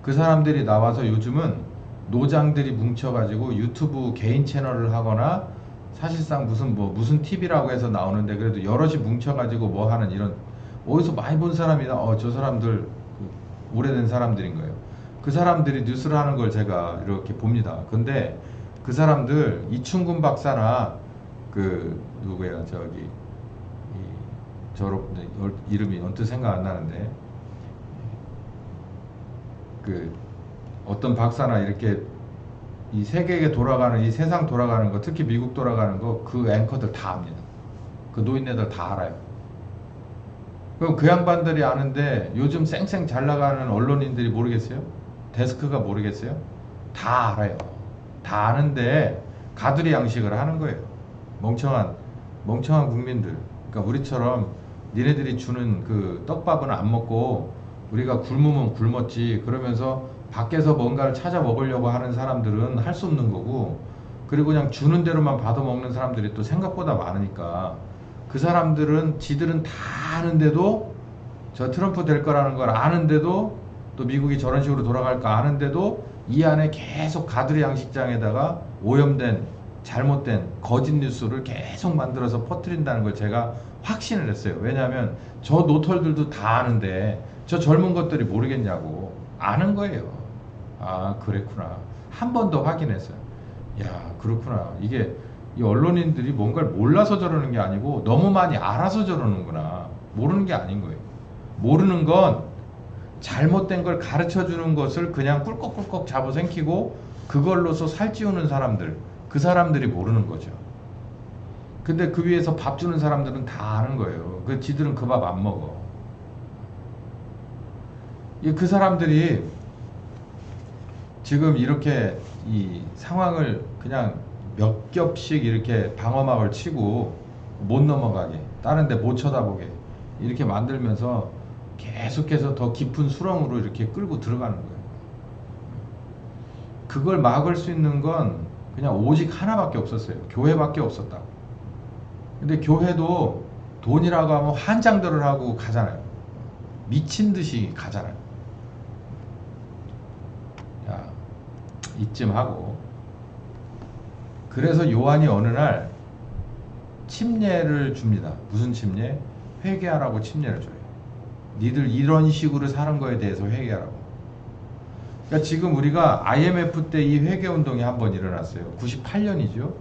Speaker 1: 그 사람들이 나와서 요즘은 노장들이 뭉쳐가지고 유튜브 개인 채널을 하거나 사실상 무슨 TV라고 해서 나오는데 그래도 여럿이 뭉쳐가지고 뭐 하는, 이런 어디서 많이 본 사람이다. 저 사람들 오래된 사람들인 거예요. 그 사람들이 뉴스를 하는 걸 제가 이렇게 봅니다. 근데 그 사람들 이충근 박사나 그 누구야 저기 이름이 언뜻 생각 안 나는데, 그 어떤 박사나 이렇게 이 세계에 돌아가는, 이 세상 돌아가는 거, 특히 미국 돌아가는 거, 그 앵커들 다 압니다. 그 노인네들 다 알아요. 그럼 그 양반들이 아는데 요즘 쌩쌩 잘 나가는 언론인들이 모르겠어요? 데스크가 모르겠어요? 다 알아요. 다 아는데 가두리 양식을 하는 거예요. 멍청한 국민들. 그러니까 우리처럼 니네들이 주는 그 떡밥은 안 먹고 우리가 굶으면 굶었지 그러면서 밖에서 뭔가를 찾아 먹으려고 하는 사람들은 할 수 없는 거고, 그리고 그냥 주는 대로만 받아 먹는 사람들이 또 생각보다 많으니까 그 사람들은 지들은 다 아는데도, 저 트럼프 될 거라는 걸 아는데도, 또 미국이 저런 식으로 돌아갈 거 아는데도 이 안에 계속 가두리 양식장에다가 오염된 잘못된 거짓 뉴스를 계속 만들어서 퍼뜨린다는 걸 제가 확신을 했어요. 왜냐하면 저 노털들도 다 아는데 저 젊은 것들이 모르겠냐고. 아는 거예요. 아, 그랬구나. 한 번 더 확인했어요. 야, 그렇구나. 이게 이 언론인들이 뭔가를 몰라서 저러는 게 아니고 너무 많이 알아서 저러는구나. 모르는 게 아닌 거예요. 모르는 건 잘못된 걸 가르쳐 주는 것을 그냥 꿀꺽꿀꺽 잡아생기고 그걸로서 살찌우는 사람들, 그 사람들이 모르는 거죠. 근데 그 위에서 밥 주는 사람들은 다 아는 거예요. 그 지들은 그 밥 안 먹어. 그 사람들이 지금 이렇게 이 상황을 그냥 몇 겹씩 이렇게 방어막을 치고 못 넘어가게, 다른 데 못 쳐다보게 이렇게 만들면서 계속해서 더 깊은 수렁으로 이렇게 끌고 들어가는 거예요. 그걸 막을 수 있는 건 그냥 오직 하나밖에 없었어요. 교회밖에 없었다. 근데 교회도 돈이라고 하면 환장들을 하고 가잖아요. 미친 듯이 가잖아요. 야, 이쯤 하고. 그래서 요한이 어느 날 침례를 줍니다. 무슨 침례? 회개하라고 침례를 줘요. 니들 이런 식으로 사는 거에 대해서 회개하라고. 그러니까 지금 우리가 IMF 때 이 회개 운동이 한번 일어났어요. 98년이죠.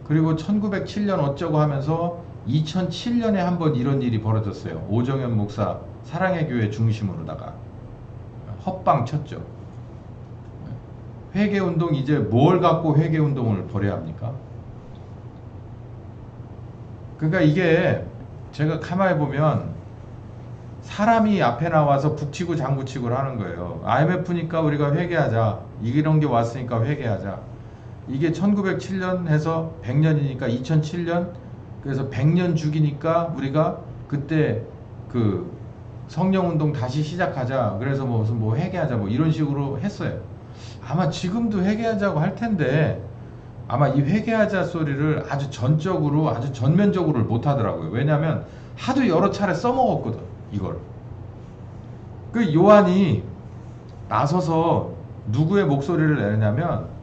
Speaker 1: 그리고 1907년 어쩌고 하면서 2007년에 한번 이런 일이 벌어졌어요. 오정현 목사 사랑의 교회 중심으로다가 헛방 쳤죠. 회개 운동, 이제 뭘 갖고 회개 운동을 벌여야 합니까? 그러니까 이게 제가 가만히 보면 사람이 앞에 나와서 북치고 장구치고를 하는 거예요. IMF니까 우리가 회개하자. 이런 게 왔으니까 회개하자. 이게 1907년 해서 100년이니까 2007년, 그래서 100년 주기니까 우리가 그때 그 성령운동 다시 시작하자. 그래서 무슨 뭐 회개하자 뭐 이런 식으로 했어요. 아마 지금도 회개하자고 할 텐데 아마 이 회개하자 소리를 아주 전적으로, 아주 전면적으로 못 하더라고요. 왜냐하면 하도 여러 차례 써먹었거든, 이걸. 그 요한이 나서서 누구의 목소리를 내냐면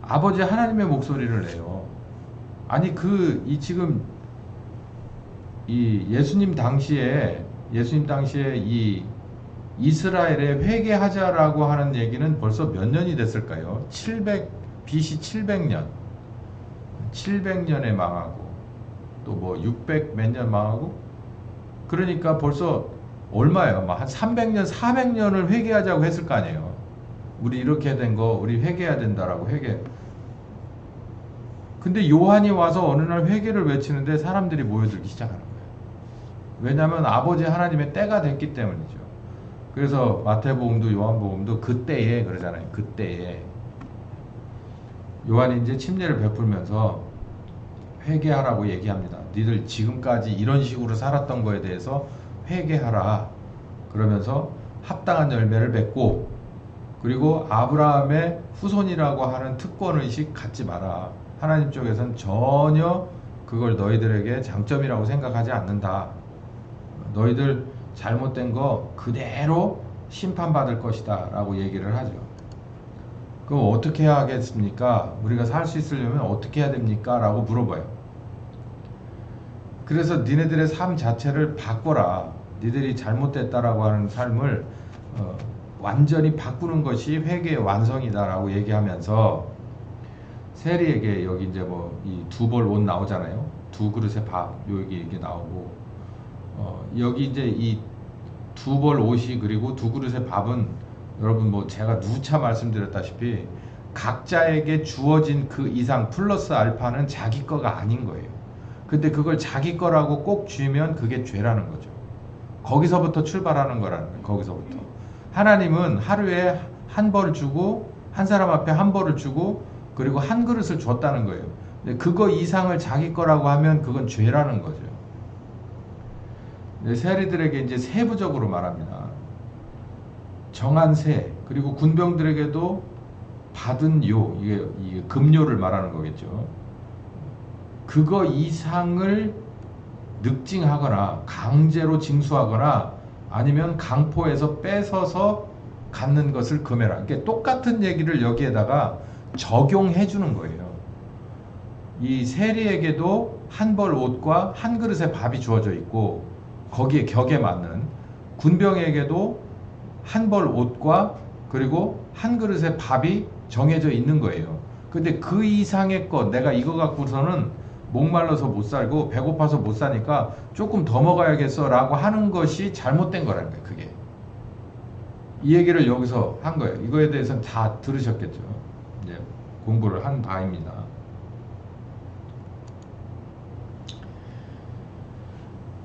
Speaker 1: 아버지 하나님의 목소리를 내요. 아니 지금 이 예수님 당시에 이 이스라엘에 회개하자라고 하는 얘기는 벌써 몇 년이 됐을까요? BC 700년에 망하고 또 뭐 600 몇 년 망하고, 그러니까 벌써 얼마예요? 한 300년, 400년을 회개하자고 했을 거 아니에요. 우리 이렇게 된 거 우리 회개해야 된다라고 회개. 근데 요한이 와서 어느 날 회개를 외치는데 사람들이 모여들기 시작하는 거예요. 왜냐하면 아버지 하나님의 때가 됐기 때문이죠. 그래서 마태복음도 요한복음도 그때에 그러잖아요. 그때에 요한이 이제 침례를 베풀면서 회개하라고 얘기합니다. 니들 지금까지 이런 식으로 살았던 거에 대해서 회개하라. 그러면서 합당한 열매를 맺고, 그리고 아브라함의 후손이라고 하는 특권의식 갖지 마라. 하나님 쪽에서는 전혀 그걸 너희들에게 장점이라고 생각하지 않는다. 너희들 잘못된 거 그대로 심판받을 것이다 라고 얘기를 하죠. 그럼 어떻게 해야 하겠습니까? 우리가 살 수 있으려면 어떻게 해야 됩니까? 라고 물어봐요. 그래서 니네들의 삶 자체를 바꿔라. 니들이 잘못됐다라고 하는 삶을 완전히 바꾸는 것이 회개의 완성이다 라고 얘기하면서 세리에게, 여기 이제 뭐 이 두 벌 옷 나오잖아요. 두 그릇의 밥 여기 이게 나오고, 여기 이제 이 두 벌 옷이 그리고 두 그릇의 밥은 여러분 뭐 제가 누차 말씀드렸다시피 각자에게 주어진 그 이상 플러스 알파는 자기 거가 아닌 거예요. 근데 그걸 자기 거라고 꼭 쥐면 그게 죄라는 거죠. 거기서부터 출발하는 거라는 거예요. 거기서부터. 하나님은 하루에 한 벌을 주고, 한 사람 앞에 한 벌을 주고, 그리고 한 그릇을 줬다는 거예요. 근데 그거 이상을 자기 거라고 하면 그건 죄라는 거죠. 세리들에게 이제 세부적으로 말합니다. 정한 세, 그리고 군병들에게도 받은 요, 이게 급료를 말하는 거겠죠. 그거 이상을 늑징하거나 강제로 징수하거나 아니면 강포에서 뺏어서 갖는 것을 금해라. 그러니까 똑같은 얘기를 여기에다가 적용해 주는 거예요. 이 세리에게도 한 벌 옷과 한 그릇의 밥이 주어져 있고 거기에 격에 맞는, 군병에게도 한 벌 옷과 그리고 한 그릇의 밥이 정해져 있는 거예요. 근데 그 이상의 것, 내가 이거 갖고서는 목말라서 못 살고 배고파서 못 사니까 조금 더 먹어야겠어 라고 하는 것이 잘못된 거라는 거예요. 그게 이 얘기를 여기서 한 거예요. 이거에 대해서는 다 들으셨겠죠. 이제 공부를 한 바입니다.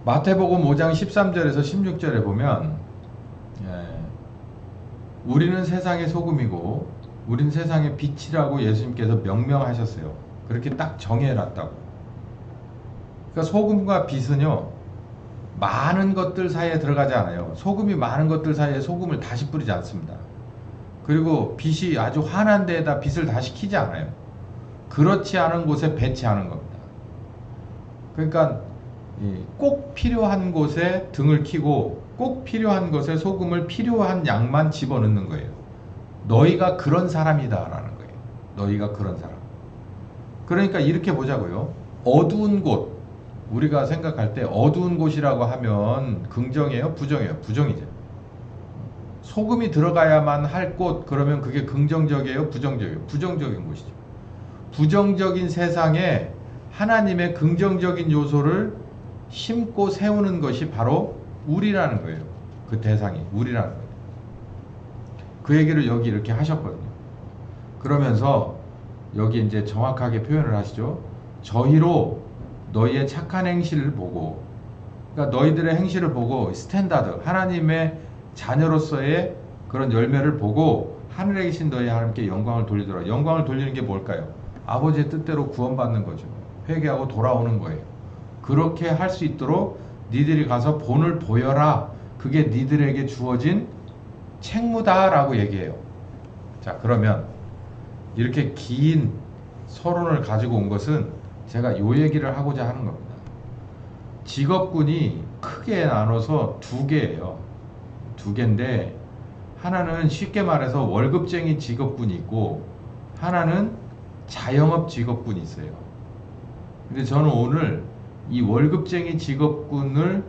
Speaker 1: 마태복음 5장 13절에서 16절에 보면 우리는 세상의 소금이고 우린 세상의 빛이라고 예수님께서 명명하셨어요. 그렇게 딱 정해놨다고. 그러니까 소금과 빛은요, 많은 것들 사이에 들어가지 않아요. 소금이 많은 것들 사이에 소금을 다시 뿌리지 않습니다. 그리고 빛이 아주 환한 데에다 빛을 다시 켜지 않아요. 그렇지 않은 곳에 배치하는 겁니다. 그러니까 꼭 필요한 곳에 등을 켜고 꼭 필요한 것에 소금을 필요한 양만 집어넣는 거예요. 너희가 그런 사람이다 라는 거예요. 너희가 그런 사람. 그러니까 이렇게 보자고요. 어두운 곳, 우리가 생각할 때 어두운 곳이라고 하면 긍정이에요? 부정이에요? 부정이죠. 소금이 들어가야만 할 곳, 그러면 그게 긍정적이에요? 부정적이에요? 부정적인 곳이죠. 부정적인 세상에 하나님의 긍정적인 요소를 심고 세우는 것이 바로 우리라는 거예요. 그 대상이 우리라는 거예요. 그 얘기를 여기 이렇게 하셨거든요. 그러면서 여기 이제 정확하게 표현을 하시죠. 저희로 너희의 착한 행실을 보고, 그러니까 너희들의 행실을 보고 스탠다드, 하나님의 자녀로서의 그런 열매를 보고 하늘에 계신 너희 하나님께 영광을 돌리더라. 영광을 돌리는 게 뭘까요? 아버지의 뜻대로 구원받는 거죠. 회개하고 돌아오는 거예요. 그렇게 할 수 있도록 니들이 가서 본을 보여라. 그게 니들에게 주어진 책무다라고 얘기해요. 자, 그러면 이렇게 긴 서론을 가지고 온 것은 제가 요 얘기를 하고자 하는 겁니다. 직업군이 크게 나눠서 두 개예요. 두 개인데 하나는 쉽게 말해서 월급쟁이 직업군이 있고 하나는 자영업 직업군이 있어요. 근데 저는 오늘 이 월급쟁이 직업군을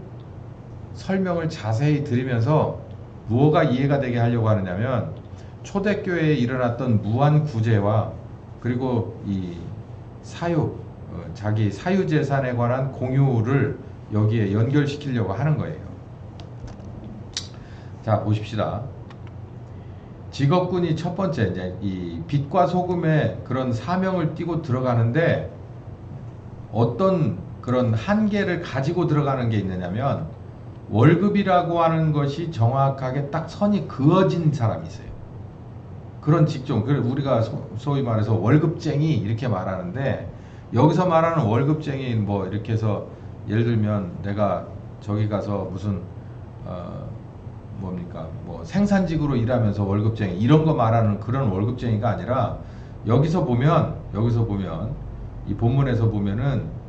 Speaker 1: 설명을 자세히 드리면서 무엇가 이해가 되게 하려고 하느냐면 초대교회에 일어났던 무한구제와 그리고 이 사유, 자기 사유재산에 관한 공유를 여기에 연결시키려고 하는 거예요. 자, 보십시다. 직업군이 첫 번째, 이제 이 빛과 소금의 그런 사명을 띠고 들어가는데 어떤 그런 한계를 가지고 들어가는 게 있느냐면 월급이라고 하는 것이 정확하게 딱 선이 그어진 사람이 있어요. 그런 직종, 우리가 소위 말해서 월급쟁이 이렇게 말하는데 여기서 말하는 월급쟁이 뭐 이렇게 해서 예를 들면 내가 저기 가서 무슨 뭡니까 뭐 생산직으로 일하면서 월급쟁이 이런 거 말하는 그런 월급쟁이가 아니라 여기서 보면 이 본문에서 보면은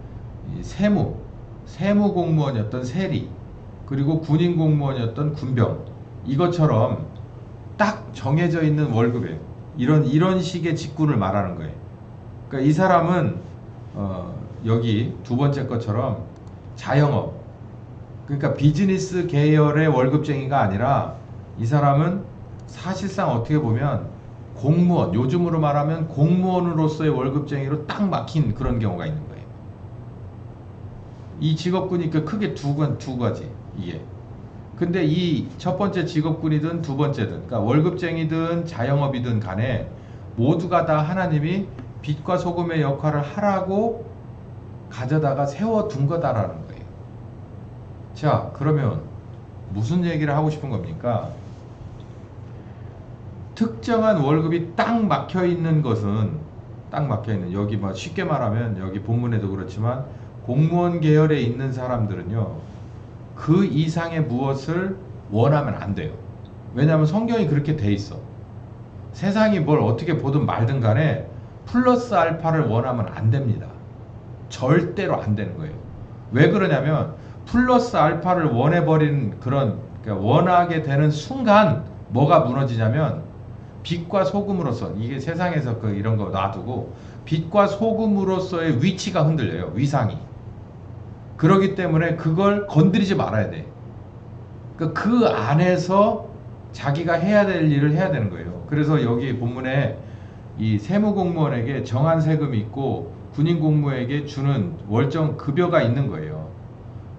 Speaker 1: 이 세무 공무원이었던 세리 그리고 군인 공무원이었던 군병 이것처럼 딱 정해져 있는 월급이에요. 이런 식의 직군을 말하는 거예요. 그러니까 이 사람은 여기 두 번째 것처럼 자영업, 그러니까 비즈니스 계열의 월급쟁이가 아니라 이 사람은 사실상 어떻게 보면 공무원, 요즘으로 말하면 공무원으로서의 월급쟁이로 딱 막힌 그런 경우가 있는 거예요. 이 직업군이 크게 두 가지 이게. 근데 이 첫 번째 직업군이든 두 번째든, 그러니까 월급쟁이든 자영업이든 간에 모두가 다 하나님이 빛과 소금의 역할을 하라고 가져다가 세워둔 거다라는 거예요. 자, 그러면 무슨 얘기를 하고 싶은 겁니까? 특정한 월급이 딱 막혀 있는 것은 딱 막혀 있는, 여기 뭐 쉽게 말하면 여기 본문에도 그렇지만 공무원 계열에 있는 사람들은요, 그 이상의 무엇을 원하면 안 돼요. 왜냐하면 성경이 그렇게 돼 있어. 세상이 뭘 어떻게 보든 말든 간에 플러스 알파를 원하면 안 됩니다. 절대로 안 되는 거예요. 왜 그러냐면 플러스 알파를 원해버린 그런, 그러니까 원하게 되는 순간 뭐가 무너지냐면 빛과 소금으로서, 이게 세상에서 그 이런 거 놔두고 빛과 소금으로서의 위치가 흔들려요. 위상이. 그러기 때문에 그걸 건드리지 말아야 돼. 그 안에서 자기가 해야 될 일을 해야 되는 거예요. 그래서 여기 본문에 이 세무공무원에게 정한 세금이 있고 군인 공무에게 주는 월정 급여가 있는 거예요.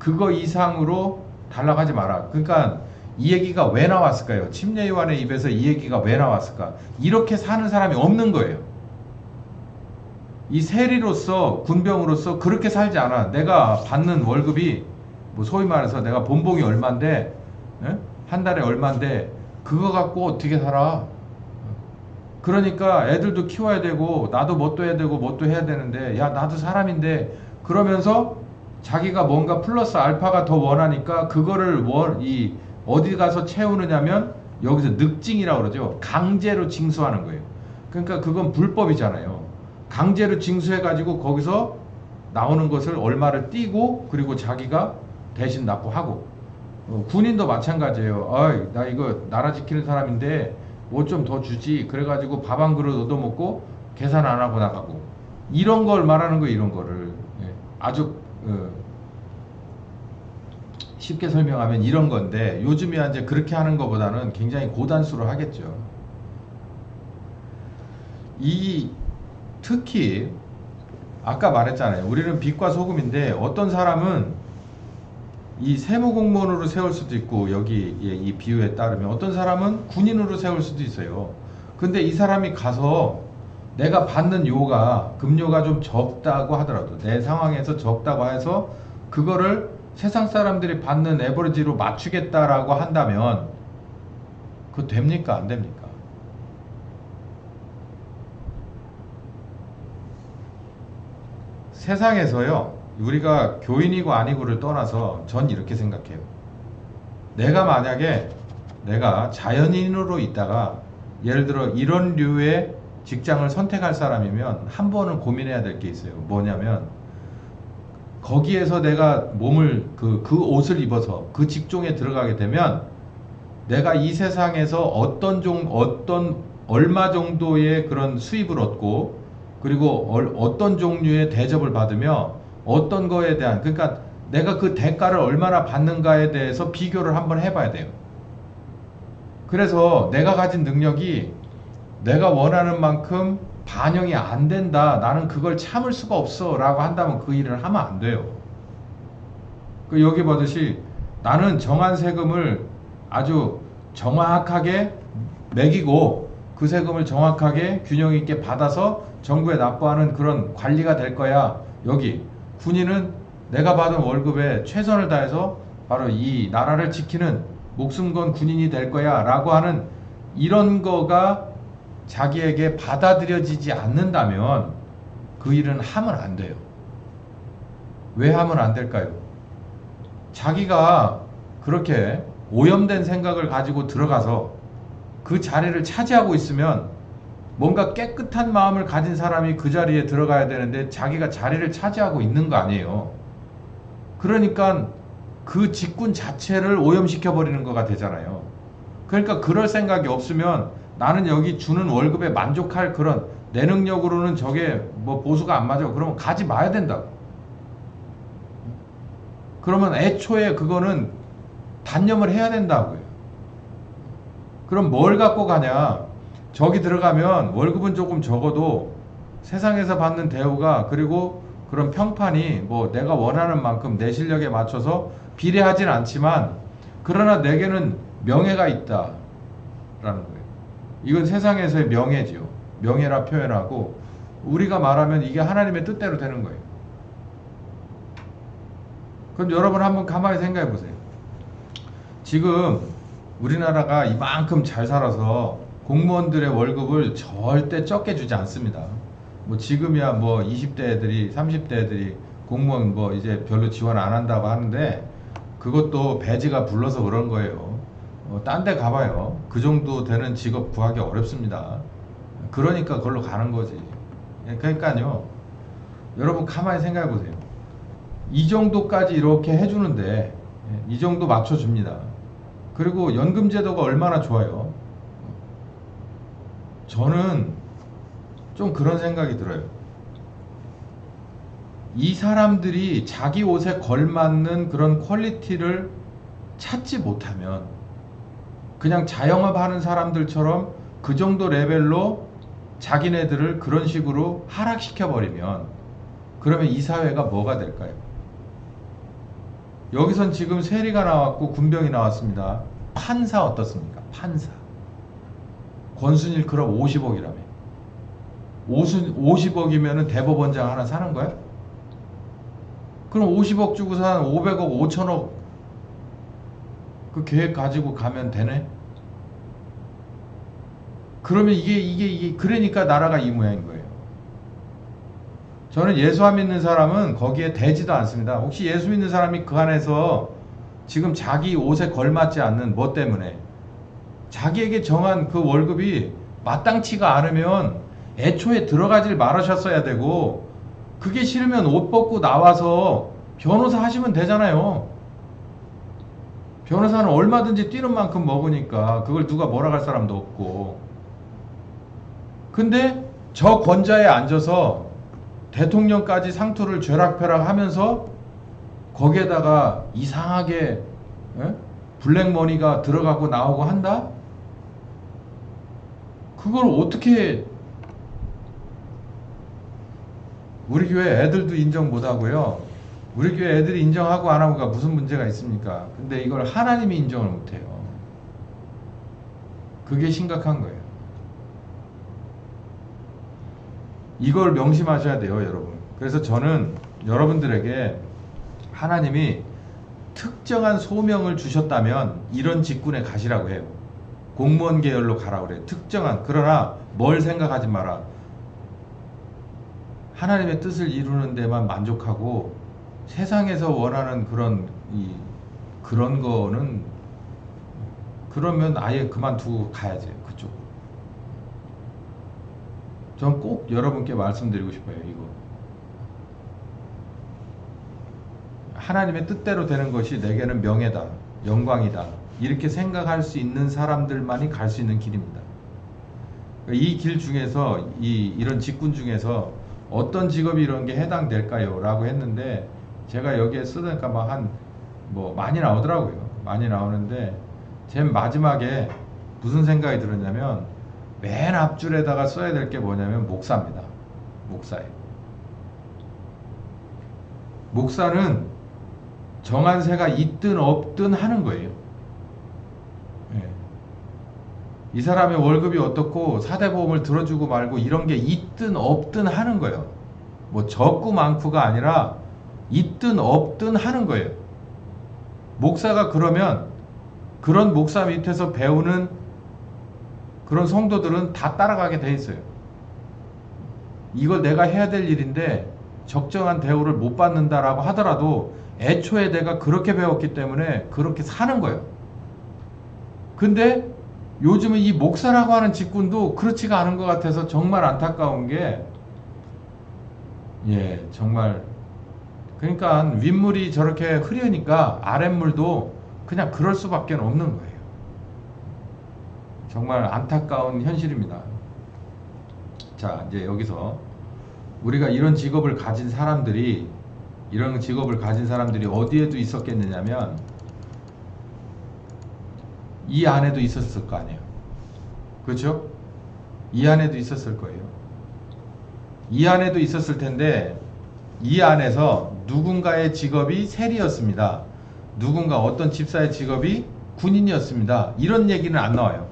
Speaker 1: 그거 이상으로 달라고 하지 마라. 그러니까 이 얘기가 왜 나왔을까요? 침례요한의 입에서 이 얘기가 왜 나왔을까? 이렇게 사는 사람이 없는 거예요. 이 세리로서, 군병으로서 그렇게 살지 않아. 내가 받는 월급이 뭐 소위 말해서 내가 본봉이 얼만데, 에? 한 달에 얼만데 그거 갖고 어떻게 살아? 그러니까 애들도 키워야 되고 나도 뭣도 해야 되고 뭣도 해야 되는데, 야 나도 사람인데, 그러면서 자기가 뭔가 플러스 알파가 더 원하니까 그거를 어디 가서 채우느냐면 여기서 늑징이라고 그러죠. 강제로 징수하는 거예요. 그러니까 그건 불법이잖아요. 강제로 징수해가지고 거기서 나오는 것을 얼마를 띄고 그리고 자기가 대신 납부하고, 군인도 마찬가지예요. 나 이거 나라 지키는 사람인데 뭐 좀 더 주지. 그래가지고 밥 한 그릇 얻어먹고 계산 안 하고 나가고, 이런 걸 말하는 거예요. 이런 거를 아주 쉽게 설명하면 이런 건데, 요즘에 이제 그렇게 하는 것보다는 굉장히 고단수로 하겠죠. 특히 아까 말했잖아요. 우리는 빛과 소금인데 어떤 사람은 이 세무공무원으로 세울 수도 있고, 여기 이 비유에 따르면 어떤 사람은 군인으로 세울 수도 있어요. 근데 이 사람이 가서 내가 받는 급료가 좀 적다고 하더라도, 내 상황에서 적다고 해서 그거를 세상 사람들이 받는 에버리지로 맞추겠다라고 한다면 그거 됩니까? 안 됩니까? 세상에서요, 우리가 교인이고 아니고를 떠나서 전 이렇게 생각해요. 내가 자연인으로 있다가 예를 들어 이런 류의 직장을 선택할 사람이면 한 번은 고민해야 될 게 있어요. 뭐냐면 거기에서 내가 그 옷을 입어서 그 직종에 들어가게 되면 내가 이 세상에서 얼마 정도의 그런 수입을 얻고, 그리고 어떤 종류의 대접을 받으며 어떤 거에 대한, 그러니까 내가 그 대가를 얼마나 받는가에 대해서 비교를 한번 해봐야 돼요. 그래서 내가 가진 능력이 내가 원하는 만큼 반영이 안 된다, 나는 그걸 참을 수가 없어 라고 한다면 그 일을 하면 안 돼요. 여기 보듯이 나는 정한 세금을 아주 정확하게 매기고 그 세금을 정확하게 균형 있게 받아서 정부에 납부하는 그런 관리가 될 거야. 여기 군인은 내가 받은 월급에 최선을 다해서 바로 이 나라를 지키는 목숨 건 군인이 될 거야 라고 하는 이런 거가 자기에게 받아들여지지 않는다면 그 일은 하면 안 돼요. 왜 하면 안 될까요? 자기가 그렇게 오염된 생각을 가지고 들어가서 그 자리를 차지하고 있으면 뭔가 깨끗한 마음을 가진 사람이 그 자리에 들어가야 되는데 자기가 자리를 차지하고 있는 거 아니에요. 그러니까 그 직군 자체를 오염시켜 버리는 거가 되잖아요. 그러니까 그럴 생각이 없으면 나는 여기 주는 월급에 만족할 그런, 내 능력으로는 저게 뭐 보수가 안 맞아, 그러면 가지 마야 된다고. 그러면 애초에 그거는 단념을 해야 된다고요. 그럼 뭘 갖고 가냐? 저기 들어가면 월급은 조금 적어도 세상에서 받는 대우가, 그리고 그런 평판이 뭐 내가 원하는 만큼 내 실력에 맞춰서 비례하진 않지만, 그러나 내게는 명예가 있다라는 거예요. 이건 세상에서의 명예지요. 명예라 표현하고, 우리가 말하면 이게 하나님의 뜻대로 되는 거예요. 그럼 여러분 한번 가만히 생각해 보세요. 지금 우리나라가 이만큼 잘 살아서 공무원들의 월급을 절대 적게 주지 않습니다. 뭐 지금이야 뭐 20대 애들이 30대 애들이 공무원 뭐 이제 별로 지원 안 한다고 하는데 그것도 배지가 불러서 그런 거예요. 딴 데 가봐요. 그 정도 되는 직업 구하기 어렵습니다. 그러니까 그걸로 가는 거지. 그러니까요. 여러분 가만히 생각해 보세요. 이 정도까지 이렇게 해주는데 이 정도 맞춰줍니다. 그리고 연금제도가 얼마나 좋아요. 저는 좀 그런 생각이 들어요. 이 사람들이 자기 옷에 걸맞는 그런 퀄리티를 찾지 못하면 그냥 자영업 하는 사람들처럼 그 정도 레벨로 자기네들을 그런 식으로 하락시켜 버리면 그러면 이 사회가 뭐가 될까요? 여기선 지금 세리가 나왔고 군병이 나왔습니다. 판사 어떻습니까? 판사. 권순일 클럽 50억이라며. 50억이면 대법원장 하나 사는 거야? 그럼 50억 주고 산 500억, 5천억 그 계획 가지고 가면 되네? 그러면 이게 그러니까 나라가 이 모양인 거예요. 저는 예수 안 믿는 사람은 거기에 대지도 않습니다. 혹시 예수 믿는 사람이 그 안에서 지금 자기 옷에 걸맞지 않는 뭐 때문에 자기에게 정한 그 월급이 마땅치가 않으면 애초에 들어가질 말으셨어야 되고 그게 싫으면 옷 벗고 나와서 변호사 하시면 되잖아요. 변호사는 얼마든지 뛰는 만큼 먹으니까 그걸 누가 뭐라 할 사람도 없고. 근데 저 권좌에 앉아서 대통령까지 상투를 쥐락펴락 하면서 거기에다가 이상하게 블랙머니가 들어가고 나오고 한다? 그걸 어떻게 우리 교회 애들도 인정 못하고요. 우리 교회 애들이 인정하고 안 하고가 무슨 문제가 있습니까? 근데 이걸 하나님이 인정을 못해요. 그게 심각한 거예요. 이걸 명심하셔야 돼요, 여러분. 그래서 저는 여러분들에게 하나님이 특정한 소명을 주셨다면 이런 직군에 가시라고 해요. 공무원 계열로 가라고 그래요. 특정한. 그러나 뭘 생각하지 마라. 하나님의 뜻을 이루는 데만 만족하고 세상에서 원하는 그런 거는 그러면 아예 그만두고 가야지 그쪽. 전 꼭 여러분께 말씀드리고 싶어요. 이거 하나님의 뜻대로 되는 것이 내게는 명예다, 영광이다 이렇게 생각할 수 있는 사람들만이 갈 수 있는 길입니다. 이 길 중에서 이런 직군 중에서 어떤 직업이 이런 게 해당될까요? 라고 했는데 제가 여기에 쓰니까 뭐 많이 나오더라고요. 많이 나오는데 제 마지막에 무슨 생각이 들었냐면 맨 앞줄에다가 써야 될 게 뭐냐면 목사입니다. 목사예요. 목사는 정한세가 있든 없든 하는 거예요. 예. 이 사람의 월급이 어떻고 사대보험을 들어주고 말고 이런 게 있든 없든 하는 거예요. 뭐 적고 많고가 아니라 있든 없든 하는 거예요. 목사가 그러면 그런 목사 밑에서 배우는 그런 성도들은 다 따라가게 돼 있어요. 이걸 내가 해야 될 일인데 적정한 대우를 못 받는다라고 하더라도 애초에 내가 그렇게 배웠기 때문에 그렇게 사는 거예요. 근데 요즘은 이 목사라고 하는 직군도 그렇지가 않은 것 같아서 정말 안타까운 게 정말 그러니까 윗물이 저렇게 흐르니까 아랫물도 그냥 그럴 수밖에 없는 거예요. 정말 안타까운 현실입니다. 자, 이제 여기서 우리가 이런 직업을 가진 사람들이 어디에도 있었겠느냐면 이 안에도 있었을 거 아니에요. 그렇죠? 이 안에도 있었을 거예요. 이 안에도 있었을 텐데 이 안에서 누군가의 직업이 세리였습니다. 누군가 어떤 집사의 직업이 군인이었습니다. 이런 얘기는 안 나와요.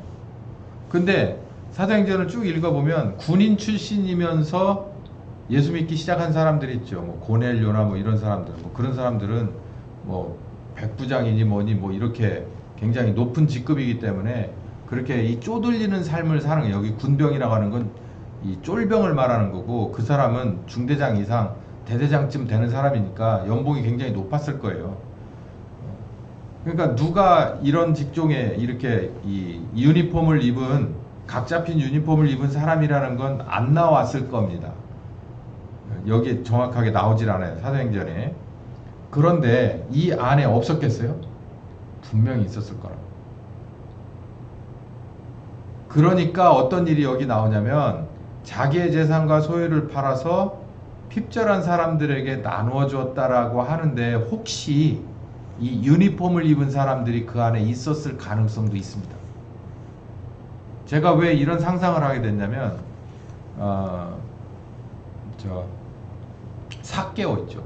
Speaker 1: 근데 사도행전을 쭉 읽어보면 군인 출신이면서 예수 믿기 시작한 사람들 있죠. 뭐 고넬료나 뭐 이런 사람들, 뭐 그런 사람들은 뭐 백부장이니 뭐니 뭐 이렇게 굉장히 높은 직급이기 때문에 그렇게 이 쪼들리는 삶을 사는 거예요. 여기 군병이라고 하는 건 이 쫄병을 말하는 거고, 그 사람은 중대장 이상 대대장쯤 되는 사람이니까 연봉이 굉장히 높았을 거예요. 그러니까 누가 이런 직종에 이렇게 이 유니폼을 입은, 각 잡힌 유니폼을 입은 사람이라는 건 안 나왔을 겁니다. 여기 정확하게 나오질 않아요, 사도행전에. 그런데 이 안에 없었겠어요? 분명히 있었을 거라고. 그러니까 어떤 일이 여기 나오냐면, 자기의 재산과 소유를 팔아서 핍절한 사람들에게 나누어 주었다라고 하는데, 혹시 이 유니폼을 입은 사람들이 그 안에 있었을 가능성도 있습니다. 제가 왜 이런 상상을 하게 됐냐면, 삭개오 있죠.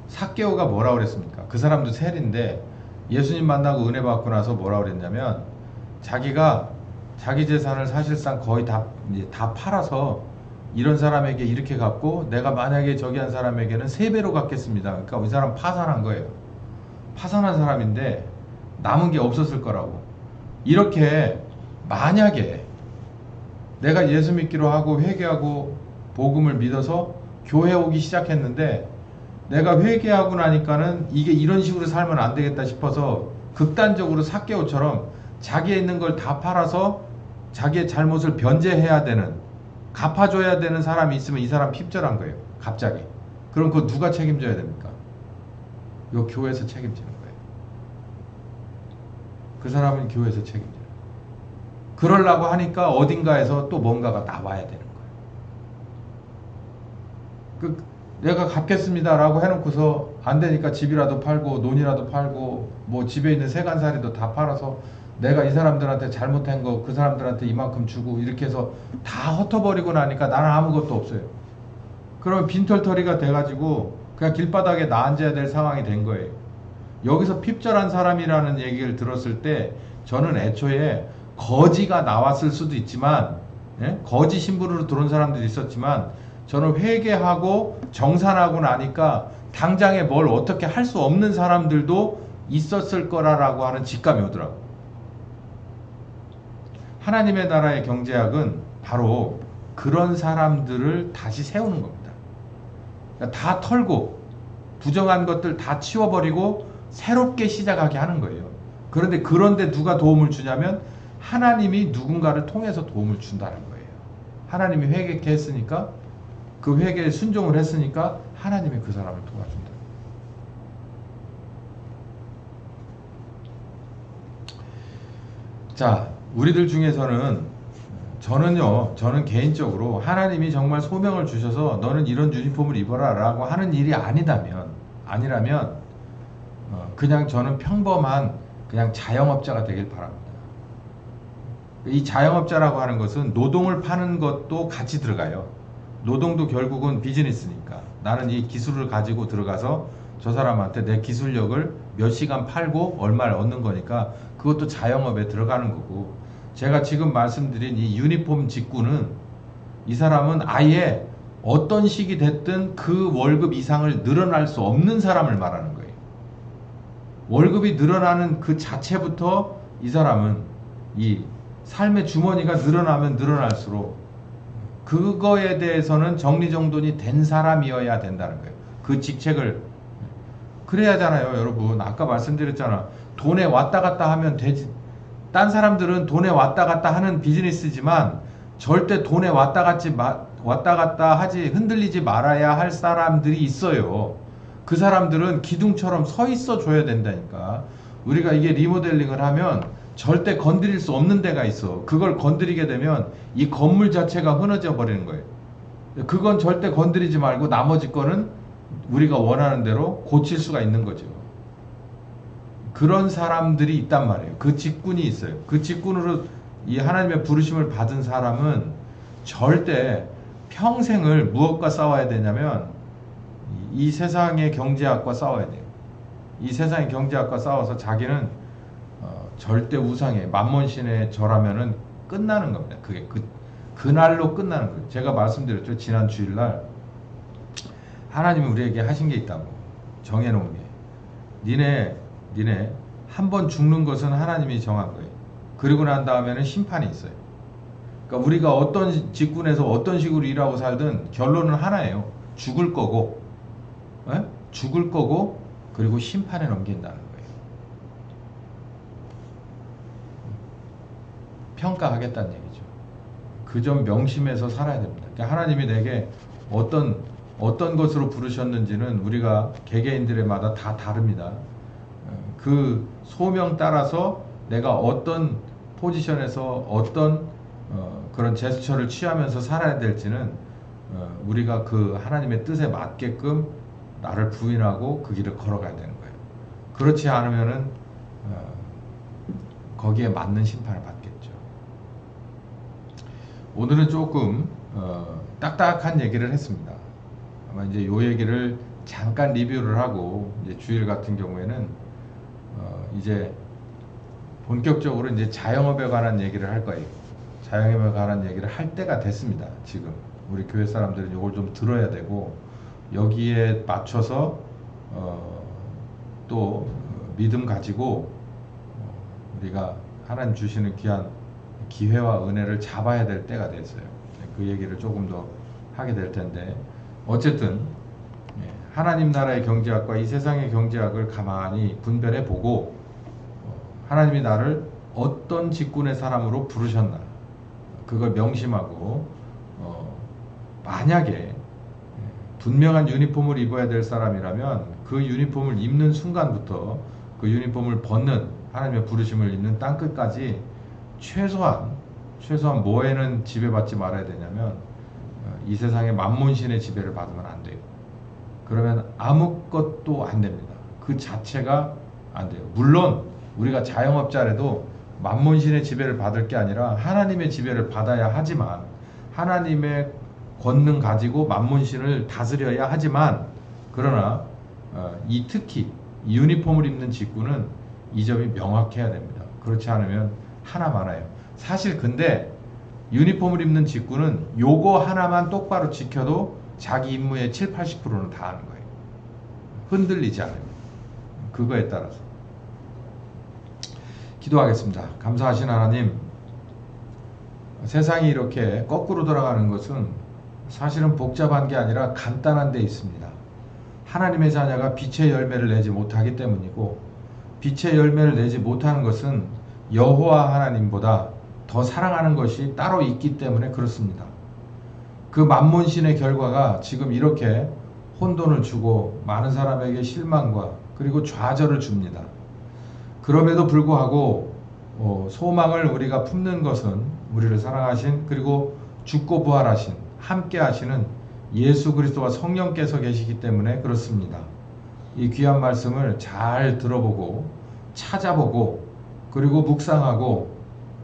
Speaker 1: 삭개오가 뭐라 그랬습니까? 그 사람도 셀인데 예수님 만나고 은혜 받고 나서 뭐라 그랬냐면, 자기가 자기 재산을 사실상 거의 다 팔아서 이런 사람에게 이렇게 갚고, 내가 만약에 저기 한 사람에게는 3배로 갚겠습니다. 그러니까 이 사람 파산한 거예요. 파산한 사람인데 남은 게 없었을 거라고. 이렇게 만약에 내가 예수 믿기로 하고 회개하고 복음을 믿어서 교회 오기 시작했는데, 내가 회개하고 나니까는 이게 이런 식으로 살면 안 되겠다 싶어서 극단적으로 삭개오처럼 자기에 있는 걸 다 팔아서 자기의 잘못을 변제해야 되는, 갚아줘야 되는 사람이 있으면 이 사람 핍절한 거예요, 갑자기. 그럼 그거 누가 책임져야 됩니까? 요 교회에서 책임지는 거예요. 그 사람은 교회에서 책임져요. 그러려고 하니까 어딘가에서 또 뭔가가 나와야 되는 거예요. 내가 갚겠습니다 라고 해놓고서 안 되니까 집이라도 팔고 논이라도 팔고 뭐 집에 있는 세간살이도 다 팔아서 내가 이 사람들한테 잘못한 거 그 사람들한테 이만큼 주고 이렇게 해서 다 흩어버리고 나니까 나는 아무것도 없어요. 그러면 빈털터리가 돼가지고 그냥 길바닥에 나 앉아야 될 상황이 된 거예요. 여기서 핍절한 사람이라는 얘기를 들었을 때 저는 애초에 거지가 나왔을 수도 있지만, 거지 신분으로 들어온 사람들이 있었지만, 저는 회개하고 정산하고 나니까 당장에 뭘 어떻게 할 수 없는 사람들도 있었을 거라고 하는 직감이 오더라고요. 하나님의 나라의 경제학은 바로 그런 사람들을 다시 세우는 겁니다. 그러니까 다 털고 부정한 것들 다 치워버리고 새롭게 시작하게 하는 거예요. 그런데 누가 도움을 주냐면 하나님이 누군가를 통해서 도움을 준다는 거예요. 하나님이 회개케 했으니까, 그 회개에 순종을 했으니까 하나님이 그 사람을 도와준다. 자, 우리들 중에서는, 저는 개인적으로 하나님이 정말 소명을 주셔서 너는 이런 유니폼을 입어라 라고 하는 일이 아니라면 그냥 저는 평범한 그냥 자영업자가 되길 바랍니다. 이 자영업자라고 하는 것은 노동을 파는 것도 같이 들어가요. 노동도 결국은 비즈니스니까 나는 이 기술을 가지고 들어가서 저 사람한테 내 기술력을 몇 시간 팔고 얼마를 얻는 거니까 그것도 자영업에 들어가는 거고, 제가 지금 말씀드린 이 유니폼 직구는 이 사람은 아예 어떤 식이 됐든 그 월급 이상을 늘어날 수 없는 사람을 말하는 거예요. 월급이 늘어나는 그 자체부터 이 사람은 이 삶의 주머니가 늘어나면 늘어날수록 그거에 대해서는 정리정돈이 된 사람이어야 된다는 거예요. 그 직책을 그래야잖아요, 여러분. 아까 말씀드렸잖아. 돈에 왔다 갔다 하면 되지. 딴 사람들은 돈에 왔다 갔다 하는 비즈니스지만 절대 돈에 왔다 갔다 하지, 흔들리지 말아야 할 사람들이 있어요. 그 사람들은 기둥처럼 서 있어 줘야 된다니까. 우리가 이게 리모델링을 하면 절대 건드릴 수 없는 데가 있어. 그걸 건드리게 되면 이 건물 자체가 흐느져 버리는 거예요. 그건 절대 건드리지 말고 나머지 거는 우리가 원하는 대로 고칠 수가 있는 거죠. 그런 사람들이 있단 말이에요. 그 직군이 있어요. 그 직군으로 이 하나님의 부르심을 받은 사람은 절대 평생을 무엇과 싸워야 되냐면 이 세상의 경제학과 싸워야 돼요. 이 세상의 경제학과 싸워서 자기는 절대 우상에 만몬신에 절하면은 끝나는 겁니다. 그게 그날로 끝나는 거예요. 제가 말씀드렸죠. 지난 주일날 하나님이 우리에게 하신 게 있다고, 정해놓은 게. 니네 한 번 죽는 것은 하나님이 정한 거예요. 그리고 난 다음에는 심판이 있어요. 그러니까 우리가 어떤 직군에서 어떤 식으로 일하고 살든 결론은 하나예요. 죽을 거고, 예? 죽을 거고, 그리고 심판에 넘긴다는 거예요. 평가하겠다는 얘기죠. 그 점 명심해서 살아야 됩니다. 그러니까 하나님이 내게 어떤 것으로 부르셨는지는 우리가 개개인들마다 다 다릅니다. 그 소명 따라서 내가 어떤 포지션에서 어떤 그런 제스처를 취하면서 살아야 될지는 우리가 그 하나님의 뜻에 맞게끔 나를 부인하고 그 길을 걸어가야 되는 거예요. 그렇지 않으면은 거기에 맞는 심판을 받겠죠. 오늘은 조금 딱딱한 얘기를 했습니다. 아마 이제 요 얘기를 잠깐 리뷰를 하고 이제 주일 같은 경우에는 이제 본격적으로 이제 자영업에 관한 얘기를 할 거예요. 자영업에 관한 얘기를 할 때가 됐습니다. 지금 우리 교회 사람들은 이걸 좀 들어야 되고 여기에 맞춰서 또 믿음 가지고 우리가 하나님 주시는 귀한 기회와 은혜를 잡아야 될 때가 됐어요. 그 얘기를 조금 더 하게 될 텐데 어쨌든 하나님 나라의 경제학과 이 세상의 경제학을 가만히 분별해 보고 하나님이 나를 어떤 직군의 사람으로 부르셨나 그걸 명심하고 만약에 분명한 유니폼을 입어야 될 사람이라면 그 유니폼을 입는 순간부터 그 유니폼을 벗는 하나님의 부르심을 입는 땅끝까지 최소한 뭐에는 지배받지 말아야 되냐면 이 세상의 만몬신의 지배를 받으면 안 돼요. 그러면 아무것도 안 됩니다. 그 자체가 안 돼요. 물론 우리가 자영업자라도 만몬신의 지배를 받을 게 아니라 하나님의 지배를 받아야 하지만 하나님의 권능 가지고 만몬신을 다스려야 하지만 그러나 특히 이 유니폼을 입는 직군은 이 점이 명확해야 됩니다. 그렇지 않으면 하나 많아요. 사실 근데 유니폼을 입는 직군은 요거 하나만 똑바로 지켜도 자기 임무의 70-80%는 다 하는 거예요. 흔들리지 않아요. 그거에 따라서 기도하겠습니다. 감사하신 하나님, 세상이 이렇게 거꾸로 돌아가는 것은 사실은 복잡한 게 아니라 간단한 데 있습니다. 하나님의 자녀가 빛의 열매를 내지 못하기 때문이고 빛의 열매를 내지 못하는 것은 여호와 하나님보다 더 사랑하는 것이 따로 있기 때문에 그렇습니다. 그 만몬신의 결과가 지금 이렇게 혼돈을 주고 많은 사람에게 실망과 그리고 좌절을 줍니다. 그럼에도 불구하고 소망을 우리가 품는 것은 우리를 사랑하신 그리고 죽고 부활하신 함께 하시는 예수 그리스도와 성령께서 계시기 때문에 그렇습니다. 이 귀한 말씀을 잘 들어보고 찾아보고 그리고 묵상하고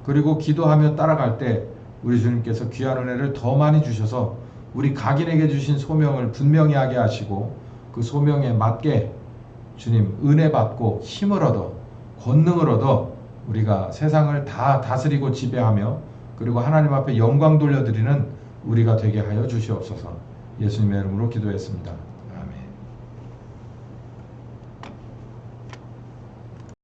Speaker 1: 그리고 기도하며 따라갈 때 우리 주님께서 귀한 은혜를 더 많이 주셔서 우리 각인에게 주신 소명을 분명히 하게 하시고 그 소명에 맞게 주님 은혜 받고 힘을 얻어 권능을 얻어 우리가 세상을 다 다스리고 지배하며 그리고 하나님 앞에 영광 돌려드리는 우리가 되게 하여 주시옵소서. 예수님의 이름으로 기도했습니다.